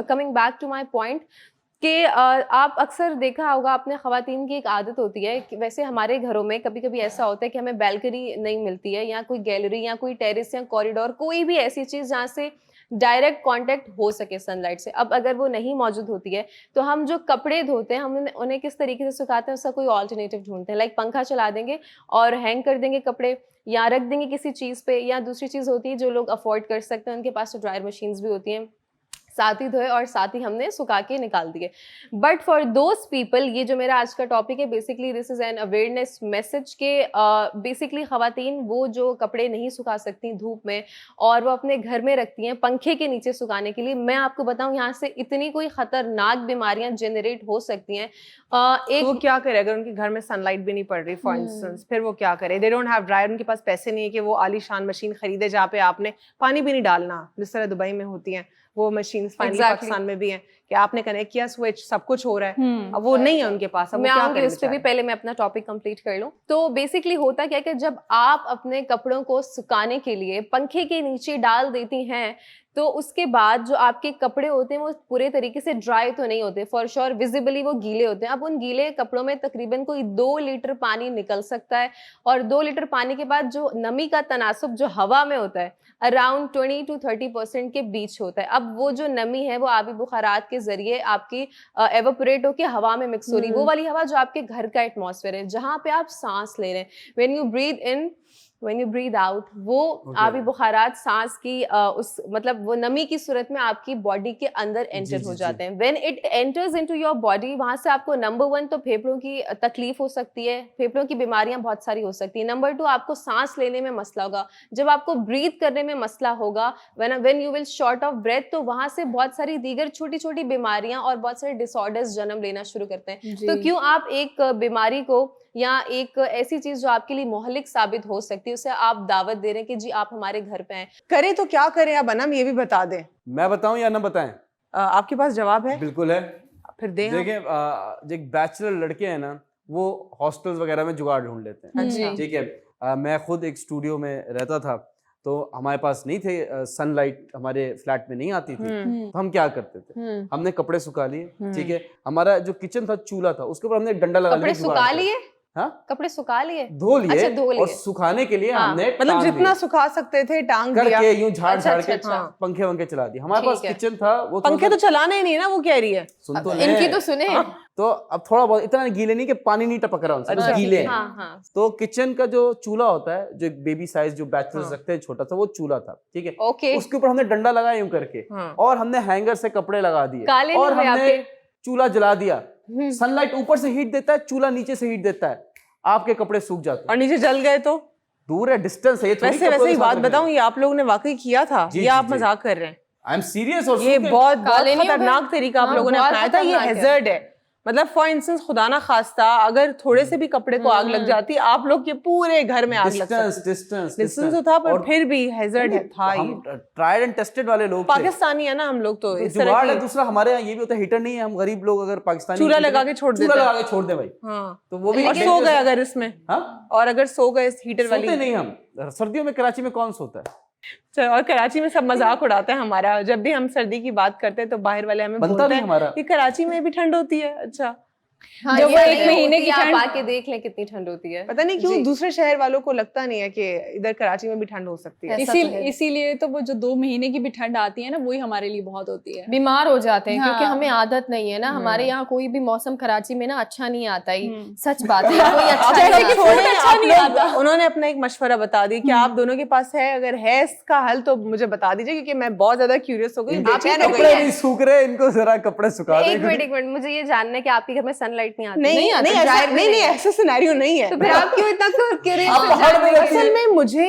coming back to my point, کہ آپ اکثر دیکھا ہوگا اپنے خواتین کی ایک عادت ہوتی ہے کہ ویسے ہمارے گھروں میں کبھی کبھی ایسا ہوتا ہے کہ ہمیں بالکنی نہیں ملتی ہے, یا کوئی گیلری یا کوئی ٹیرس یا کوریڈور, کوئی بھی ایسی چیز جہاں سے ڈائریکٹ کانٹیکٹ ہو سکے سن لائٹ سے. اب اگر وہ نہیں موجود ہوتی ہے تو ہم جو کپڑے دھوتے ہیں, ہم انہیں کس طریقے سے سکھاتے ہیں اس کا کوئی آلٹرنیٹو ڈھونڈتے ہیں. لائک پنکھا چلا دیں گے اور ہینگ کر دیں گے کپڑے, یا رکھ دیں گے کسی چیز پہ. یا دوسری چیز ہوتی ہے جو لوگ افورڈ کر سکتے ہیں, ان کے پاس تو ڈرائر مشینز بھی ہوتی ہیں. ساتھ ہی دھوئے اور ساتھ ہی ہم نے سکھا کے نکال دیے. بٹ فار دوز پیپل, یہ جو میرا آج کا ٹاپک ہے basically this is an awareness message کہ بیسکلی خواتین وہ جو کپڑے نہیں سکھا سکتی دھوپ میں اور وہ اپنے گھر میں رکھتی ہیں پنکھے کے نیچے سکھانے کے لیے, میں آپ کو بتاؤں یہاں سے اتنی کوئی خطرناک بیماریاں جنریٹ ہو سکتی ہیں. وہ کیا کرے اگر ان کے گھر میں سن لائٹ بھی نہیں پڑ رہی فار انسٹنس, پھر وہ کیا کرے؟ دے ڈونٹ ہیو ڈرائر, ان کے پاس پیسے نہیں ہے کہ وہ عالی شان مشین خریدے جہاں پہ آپ نے پانی بھی نہیں ڈالنا, جس طرح دبئی میں ہوتی ہیں وہ مشینز, پاکستان میں بھی ہیں کہ آپ نے کنیکٹ کیا سوئچ سب کچھ ہو رہا ہے, اب وہ نہیں ہے ان کے پاس. میں آؤں گی اس پہ بھی, پہلے میں اپنا ٹاپک کمپلیٹ کر لوں. تو بیسکلی ہوتا کیا کہ جب آپ اپنے کپڑوں کو سکھانے کے لیے پنکھے کے نیچے ڈال دیتی ہیں تو اس کے بعد جو آپ کے کپڑے ہوتے ہیں وہ پورے طریقے سے ڈرائی تو نہیں ہوتے, فار شور ویزیبلی وہ گیلے ہوتے ہیں. اب ان گیلے کپڑوں میں تقریباً کوئی 2 لیٹر پانی نکل سکتا ہے, اور 2 لیٹر پانی کے بعد جو نمی کا تناسب جو ہوا میں ہوتا ہے اراؤنڈ 20 to 30% کے بیچ ہوتا ہے. اب وہ جو نمی ہے وہ آبی بخارات کے ذریعے آپ کی ایوپوریٹ ہو کے ہوا میں مکس ہو رہی, وہ والی ہوا جو آپ کے گھر کا ایٹماسفیئر ہے جہاں پہ آپ سانس لے رہے ہیں. When you breathe in, when you breathe out, وہ آبی بخارات سانس کی اس مطلب وہ نمی کی صورت میں آپ کی باڈی کے اندر انٹر ہو جاتے ہیں. when it enters into your body, وہاں سے آپ کو نمبر 1 تو پھیپھڑوں کی تکلیف ہو سکتی ہے, پھیپھڑوں کی بیماریاں بہت ساری ہو سکتی ہیں. نمبر 2 آپ کو سانس لینے میں مسئلہ ہوگا, جب آپ کو بریتھ کرنے میں مسئلہ ہوگا when you will short of breath, تو وہاں سے بہت ساری دیگر چھوٹی چھوٹی بیماریاں اور بہت سارے ڈس آرڈرز جنم لینا شروع کرتے ہیں. تو کیوں آپ ایک بیماری کو یا ایک ایسی چیز جو آپ کے لیے مہلک ثابت ہو سکتی ہے اسے آپ دعوت دے رہے ہیں کہ جی آپ ہمارے گھر پہ آئیں؟ کریں تو کیا کریں اب انم, یہ بھی بتا دیں. میں بتاؤں یا نہ بتائیں؟ آپ کے پاس جواب ہے؟ بالکل ہے. پھر دیں. دیکھیں ایک بیچلر لڑکے ہیں نا وہ ہاسٹلز وغیرہ میں جگاڑ ڈھونڈ لیتے ہیں. ٹھیک ہے, میں خود ایک اسٹوڈیو میں رہتا تھا تو ہمارے پاس نہیں تھے سن لائٹ, ہمارے فلیٹ میں نہیں آتی تھی, تو ہم کیا کرتے تھے, ہم نے کپڑے سکھا لیے. ٹھیک ہے, ہمارا جو کچن تھا چولہا تھا, اس کے اوپر ہم نے ایک ڈنڈا لگا لیا. کپڑے سکھا لیے؟ ہاں کپڑے سکھا لیے, دھو لیے, اور سکھانے کے لیے ہم نے مطلب جتنا سکھا سکتے تھے ٹانگ کر دیا کے یوں جھاڑ جھاڑ کے پنکھے ونکھے چلا دیے. ہمارے پاس کچن تھا, وہ پنکھے تو چلانا ہی نہیں نا, وہ کہہ رہی ہے. سن تو ان کی تو سنیں. تو اب تھوڑا بہت اتنا گیلے نہیں کہ پانی نہیں ٹپک رہا ان سے, گیلے ہیں. تو کچن کا جو چولہا ہوتا ہے, جو ایک بیبی سائز جو بیچلرز رکھتے ہیں چھوٹا سا, وہ چولہا تھا. ٹھیک ہے, اس کے اوپر ہم نے ڈنڈا لگایا یوں کر کے, اور ہم نے ہینگر سے کپڑے لگا دیے, اور ہم نے چولہا جلا دیا. سن لائٹ اوپر سے ہیٹ دیتا ہے, چولہا نیچے سے ہیٹ دیتا ہے, آپ کے کپڑے سوکھ جاتے ہیں. اور نیچے جل گئے تو دور ہے, ڈسٹینس ہے. ویسے ہی بات بتاؤں, یہ آپ لوگوں نے واقعی کیا تھا یا آپ مذاق کر رہے ہیں؟ I am serious. اور یہ بہت خطرناک طریقہ آپ لوگوں نے اپنایا تھا, یہ ہیزرڈ ہے. مطلب فار انسٹنس خدا نہ خواستہ اگر تھوڑے سے بھی کپڑے کو آگ لگ جاتی, آپ لوگ کے پورے گھر میں آگ لگ سکتی. ڈسٹینس تو تھا پر پھر بھی ہیزرڈ تھا. یہ ٹرائڈ اینڈ ٹیسٹڈ والے لوگ, پاکستانی ہے نا ہم لوگ, تو اس طرح کی. دوسرا ہمارے یہاں یہ بھی ہوتا ہے, ہیٹر نہیں ہے, ہم غریب لوگ اگر پاکستانی چولہا لگا کے چھوڑ دیں بھائی, ہاں, تو وہ بھی سو گئے اگر اس میں, اور اگر سو گئے اس ہیٹر والی. نہیں, ہم سردیوں میں کراچی میں کون سوتا ہے؟ اور کراچی میں سب مذاق اڑاتا ہے ہمارا, جب بھی ہم سردی کی بات کرتے ہیں تو باہر والے ہمیں بولتے ہیں کہ کراچی میں بھی ٹھنڈ ہوتی ہے. اچھا, جو وہ 1 مہینے کی ٹھنڈ, آپ کے دیکھ لیں کتنی ٹھنڈ ہوتی ہے. پتہ نہیں کیوں دوسرے شہر والوں کو لگتا نہیں ہے کہ ادھر کراچی میں بھی ٹھنڈ ہو سکتی ہے. اسی لیے تو وہ جو 2 مہینے کی بھی ٹھنڈ آتی ہے نا, وہی ہمارے لیے بہت ہوتی ہے. بیمار ہو جاتے ہیں کیونکہ ہمیں عادت نہیں ہے نا. ہمارے یہاں کوئی بھی موسم کراچی میں نا اچھا نہیں آتا ہی, سچ بات ہے, کوئی اچھا نہیں آتا. انہوں نے اپنا ایک مشورہ بتا دی کہ آپ دونوں کے پاس ہے, اگر ہے اس کا حل تو مجھے بتا دیجیے, کیونکہ میں بہت زیادہ کیوریس ہو گئی. کپڑے نہیں سوکھ رہے, ان کو ذرا کپڑے سکھا دیں. ایک منٹ, مجھے یہ جاننا ہے کہ آپ کے گھر میں سن لائٹ نہیں آتی؟ نہیں, ایسا سینیریو نہیں ہے. تو پھر آپ کیوں اتنا کیوریس؟ اصل میں مجھے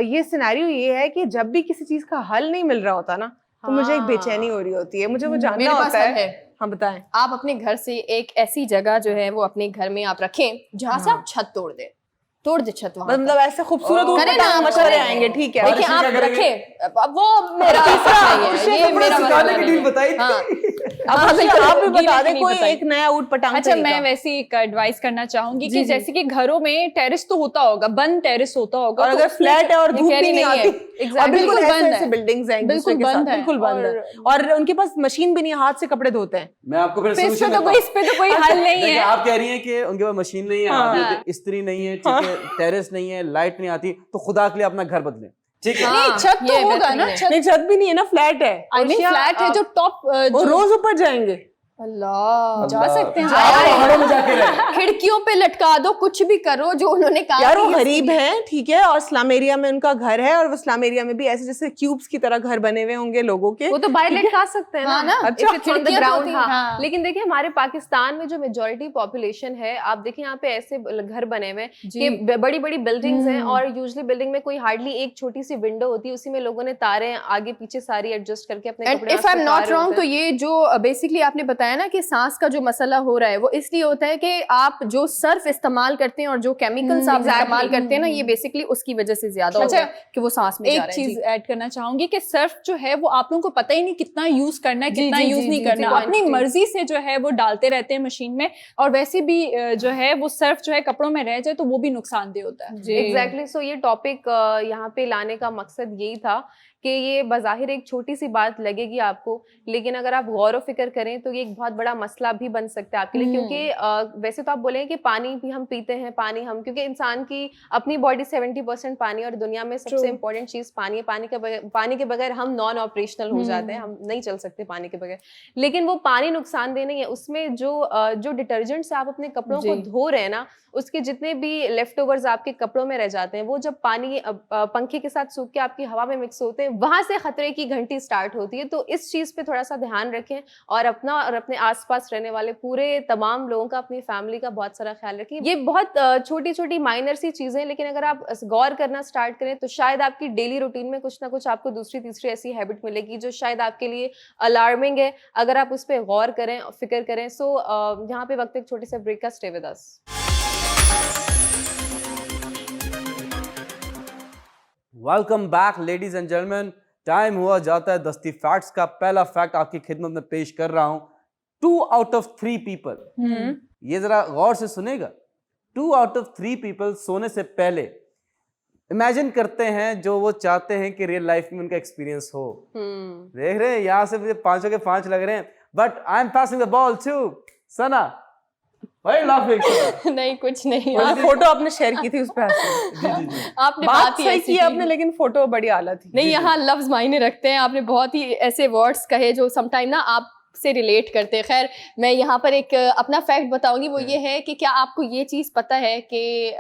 یہ سینیریو یہ ہے کہ جب بھی کسی چیز کا حل نہیں مل رہا ہوتا نا, تو مجھے ایک بے چینی ہو رہی ہوتی ہے, مجھے وہ جاننا ہوتا ہے. ہاں بتائیں. آپ اپنے گھر سے ایک ایسی جگہ جو ہے وہ اپنے گھر میں آپ رکھیں جہاں سے آپ چھت توڑ دیں چھت, مطلب ایسے خوبصورت مشورے آئیں گے. ٹھیک ہے, دیکھیں آپ رکھیں, وہ میرا آپ بھی بتا دیں کوئی ایک نیا اوٹ پٹانگ. اچھا, میں ویسے ایک ایڈوائس کرنا چاہوں گی کہ جیسے کہ گھروں میں ٹیرس تو ہوتا ہوگا, بند ٹیرس ہوتا ہوگا, اور اگر فلیٹ ہے اور دھوپ بھی نہیں آتی, بالکل بند ہے, بلڈنگز ہیں بالکل بند ہے, اور ان کے پاس مشین بھی نہیں, ہاتھ سے کپڑے دھوتے ہیں. میں آپ کو پھر اس پہ تو کوئی حل نہیں ہے. آپ کہہ رہی ہیں کہ ان کے پاس مشین نہیں ہے, استری نہیں ہے, ٹھیک ہے, ٹیرس نہیں ہے, لائٹ نہیں آتی, تو خدا کے لیے اپنا گھر بدلیں. ٹھیک ہے, چھت تو ہوگا نا, نہیں چھت بھی نہیں ہے نا, فلیٹ ہے. فلیٹ ہے جو ٹاپ, روز اوپر جائیں گے. اللہ جا سکتے ہیں پہاڑوں میں جا کے رہے. کھڑکیوں پہ لٹکا دو, کچھ بھی کرو جو انہوں نے کہا. یار وہ غریب ہیں ٹھیک ہے, اور اسلام ایریا میں ان کا گھر ہے, اور وہ اسلام ایریا میں بھی ایسے جیسے کیوبس کی طرح گھر بنے ہوئے ہوں گے لوگوں کے. وہ تو باہر لٹکا سکتے ہیں نا, گراؤنڈ. ہاں. لیکن دیکھیں ہمارے پاکستان میں جو میجورٹی پاپولیشن ہے, آپ دیکھیں یہاں پہ ایسے گھر بنے ہوئے کہ بڑی بڑی بلڈنگز ہیں, اور یوزلی بلڈنگ میں کوئی ہارڈلی ایک چھوٹی سی ونڈو ہوتی ہے, اسی میں لوگوں نے تاریں آگے پیچھے ساری ایڈجسٹ کر کے اپنے کپڑے. If I am not wrong تو یہ جو بیسکلی آپ نے بتایا نا کہ سانس کا جو مسئلہ ہو رہا ہے وہ اس لیے ہوتا ہے کہ آپ جو سرف استعمال کرتے ہیں اور جو کیمیکلز آپ استعمال کرتے ہیں نا, یہ بیسکلی اس کی وجہ سے زیادہ ہوتا ہے کہ وہ سانس میں جا رہا ہے. ایک چیز ایڈ کرنا چاہوں گی کہ سرف جو ہے وہ آپ لوگوں کو پتہ ہی نہیں کتنا یوز کرنا ہے, کتنا یوز نہیں کرنا, اپنی مرضی سے جو ہے وہ ڈالتے رہتے ہیں مشین میں, اور ویسے بھی جو ہے وہ سرف جو ہے کپڑوں میں رہ جائے تو وہ بھی نقصان دہ ہوتا ہے. ایگزیکٹلی. سو یہ ٹاپک یہاں پہ لانے کا مقصد یہی تھا کہ یہ بظاہر ایک چھوٹی سی بات لگے گی آپ کو, لیکن اگر آپ غور و فکر کریں تو یہ ایک بہت بڑا مسئلہ بھی بن سکتا ہے آپ کے لیے. کیونکہ ویسے تو آپ بولیں کہ پانی بھی ہم پیتے ہیں, پانی ہم, کیونکہ انسان کی اپنی باڈی 70% پانی, اور دنیا میں سب سے امپورٹنٹ چیز پانی ہے. پانی کے بغیر ہم نان آپریشنل ہو جاتے ہیں, ہم نہیں چل سکتے پانی کے بغیر. لیکن وہ پانی نقصان دہ نہیں ہے, اس میں جو ڈٹرجنٹ سے آپ اپنے کپڑوں کو دھو رہے ہیں نا, اس کے جتنے بھی لیفٹ اوورز آپ کے کپڑوں میں رہ جاتے ہیں, وہ جب پانی پنکھے کے ساتھ سوکھ کے آپ کی ہوا میں مکس ہوتے ہیں, وہاں سے خطرے کی گھنٹی سٹارٹ ہوتی ہے. تو اس چیز پہ تھوڑا سا دھیان رکھیں, اور اپنا اور اپنے آس پاس رہنے والے پورے تمام لوگوں کا, اپنی فیملی کا بہت سارا خیال رکھیں. یہ بہت چھوٹی چھوٹی مائنر سی چیزیں, لیکن اگر آپ غور کرنا سٹارٹ کریں تو شاید آپ کی ڈیلی روٹین میں کچھ نہ کچھ آپ کو دوسری تیسری ایسی ہیبٹ ملے گی جو شاید آپ کے لیے الارمنگ ہے, اگر آپ اس پہ غور کریں, فکر کریں. سو یہاں پہ وقت ایک چھوٹے سے بریک کا, stay with us. Welcome back ladies and gentlemen. Time ہوا جاتا ہے دستی فیکٹس کا. پہلا فیکٹ آپ کی خدمت میں پیش کر رہا ہوں. 2 out of 3 پیپل, یہ ذرا غور سے سنے گا, 2 out of 3 پیپل سونے سے پہلے امیجن کرتے ہیں جو وہ چاہتے ہیں کہ ریئل لائف میں ان کا ایکسپیرینس ہو. دیکھ رہے ہیں یہاں سے مجھے 5 کے 5 لگ رہے ہیں, but I am passing the ball to Sana. نہیں کچھ نہیں, فوٹو آپ نے شیئر کی تھی اس پہ آپ نے بات صحیح کی آپ نے, لیکن فوٹو بڑی اعلیٰ تھی. نہیں, یہاں لفظ معنی رکھتے ہیں. آپ نے بہت ہی ایسے ورڈز کہے جو سم ٹائم نا آپ سے ریلیٹ کرتے. خیر میں یہاں پر ایک اپنا فیکٹ بتاؤں گی, وہ یہ ہے کہ کیا آپ کو یہ چیز پتہ ہے کہ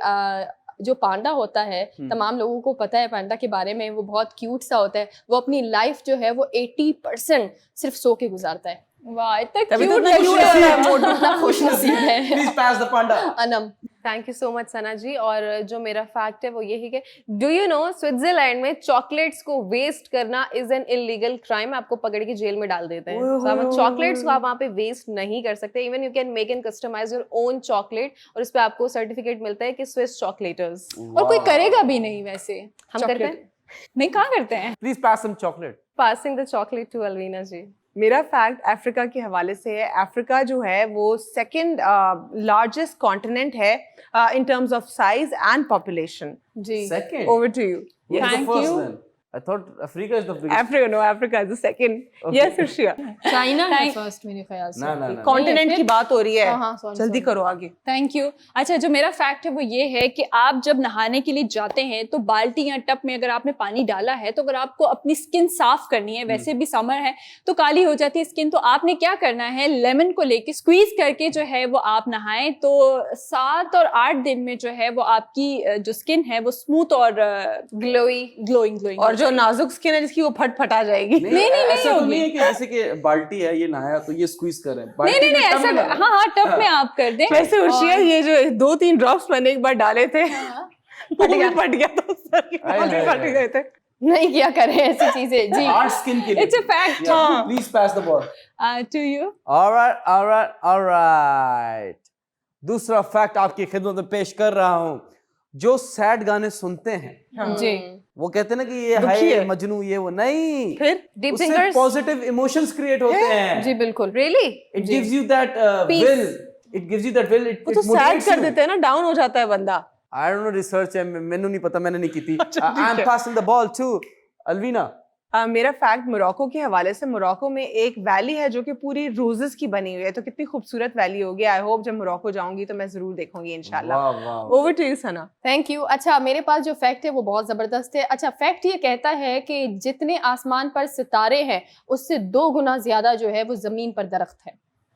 جو پانڈا ہوتا ہے, تمام لوگوں کو پتہ ہے پانڈا کے بارے میں, وہ بہت کیوٹ سا ہوتا ہے, وہ اپنی لائف جو ہے وہ 80% صرف سو کے گزارتا ہے. واہ اتنا کیوٹ خوش نصیب ہے. Please pass the panda. Anam thank you so much Sana ji. اور جو میرا فیکٹ ہے وہ یہی کہ ڈو یو نو سوئٹزرلینڈ میں چاکلیٹس کو ویسٹ کرنا از این انلیگل کرائم. آپ کو پکڑ کے جیل میں ڈال دیتے ہیں. چاکلیٹس کو آپ وہاں پہ ویسٹ نہیں کر سکتے. Even you can make and customise your own chocolate, اور اس پہ آپ کو سرٹیفکیٹ ملتا ہے کہ سوئس چاکلیٹرز. اور کوئی کرے گا بھی نہیں ویسے. ہم کرتے ہیں نہیں, کہاں کرتے ہیں. Please pass some chocolate. Passing the chocolate to Alvina ji. میرا فیکٹ افریقہ کے حوالے سے ہے. افریقہ جو ہے وہ 2nd لارجسٹ کانٹیننٹ ہے in terms of size and population. جی Second. Over to you. Thank you. I thought Africa is the biggest. Africa, no, Africa is the second. Yes, Urshia. China ہے فرسٹ میرے خیال سے. No. Continent کی بات ہو رہی ہے. جلدی sorry. کرو آگے. Thank you. اچھا جو میرا فیکٹ ہے وہ یہ ہے کہ آپ جب نہانے کے لیے جاتے ہیں تو بالٹی یا ٹب میں اگر آپ نے پانی ڈالا ہے تو اگر آپ کو اپنی اسکن صاف کرنی ہے, ویسے بھی سمر ہے تو کالی ہو جاتی ہے اسکن, تو آپ نے کیا کرنا ہے, لیمن کو لے کے اسکویز کر کے جو ہے وہ آپ نہائیں تو 7 اور 8 دن میں جو ہے وہ آپ کی جو اسکن ہے وہ اسموتھ اور گلوئنگ اور جو نازک اسکن ہے جس کی وہ پھٹ پھٹا جائے گی. نہیں ایسا تو نہیں ہے کہ جیسے کہ بالٹی ہے یہ نہایا تو یہ سکویز کر رہے ہیں. نہیں ایسا, ہاں ٹب میں آپ کر دیں. ویسے ارشیا یہ جو 2-3 ڈراپس میں نے ایک بار ڈالے تھے پھٹ گیا تو پھٹ گئے تھے. نہیں کیا کریں ایسی چیزیں. جی ہارڈ سکن کے لیے. It's a fact. Please pass the ball to you. alright. دوسرا فیکٹ آپ کی خدمت میں پیش کر رہا ہوں. جو سیڈ گانے سنتے ہیں جی وہ کہتے ہیں نا کہ یہ ہے مجنو, یہ وہ نہیں, پھر ڈیپ اس سے سنگرز. پازیٹیو ایموشنز کریٹ ہوتے ہیں. جی بالکل. Really It gives you that will. وہ تو سیڈ کر دیتے ہیں نا, ڈاؤن ہو جاتا ہے بندہ. I don't know, ریسرچ ہے, مینوں نہیں پتا, میں نے نہیں کی تھی. I'm passing the ball to Alvina. میرا فیکٹ موروکو کے حوالے سے. موروکو میں ایک ویلی ہے جو کہ پوری روزز کی بنی ہوئی ہے, تو کتنی خوبصورت ویلی ہوگی. آئی ہوپ جب موروکو جاؤں گی تو میں ضرور دیکھوں گی انشاءاللہ. Over to you Sana. Thank you. اچھا میرے پاس جو فیکٹ ہے وہ بہت زبردست ہے. اچھا فیکٹ یہ کہتا ہے کہ جتنے آسمان پر ستارے ہیں اس سے 2 گنا زیادہ جو ہے وہ زمین پر درخت ہے.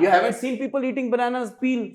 You haven't seen people eating bananas peels?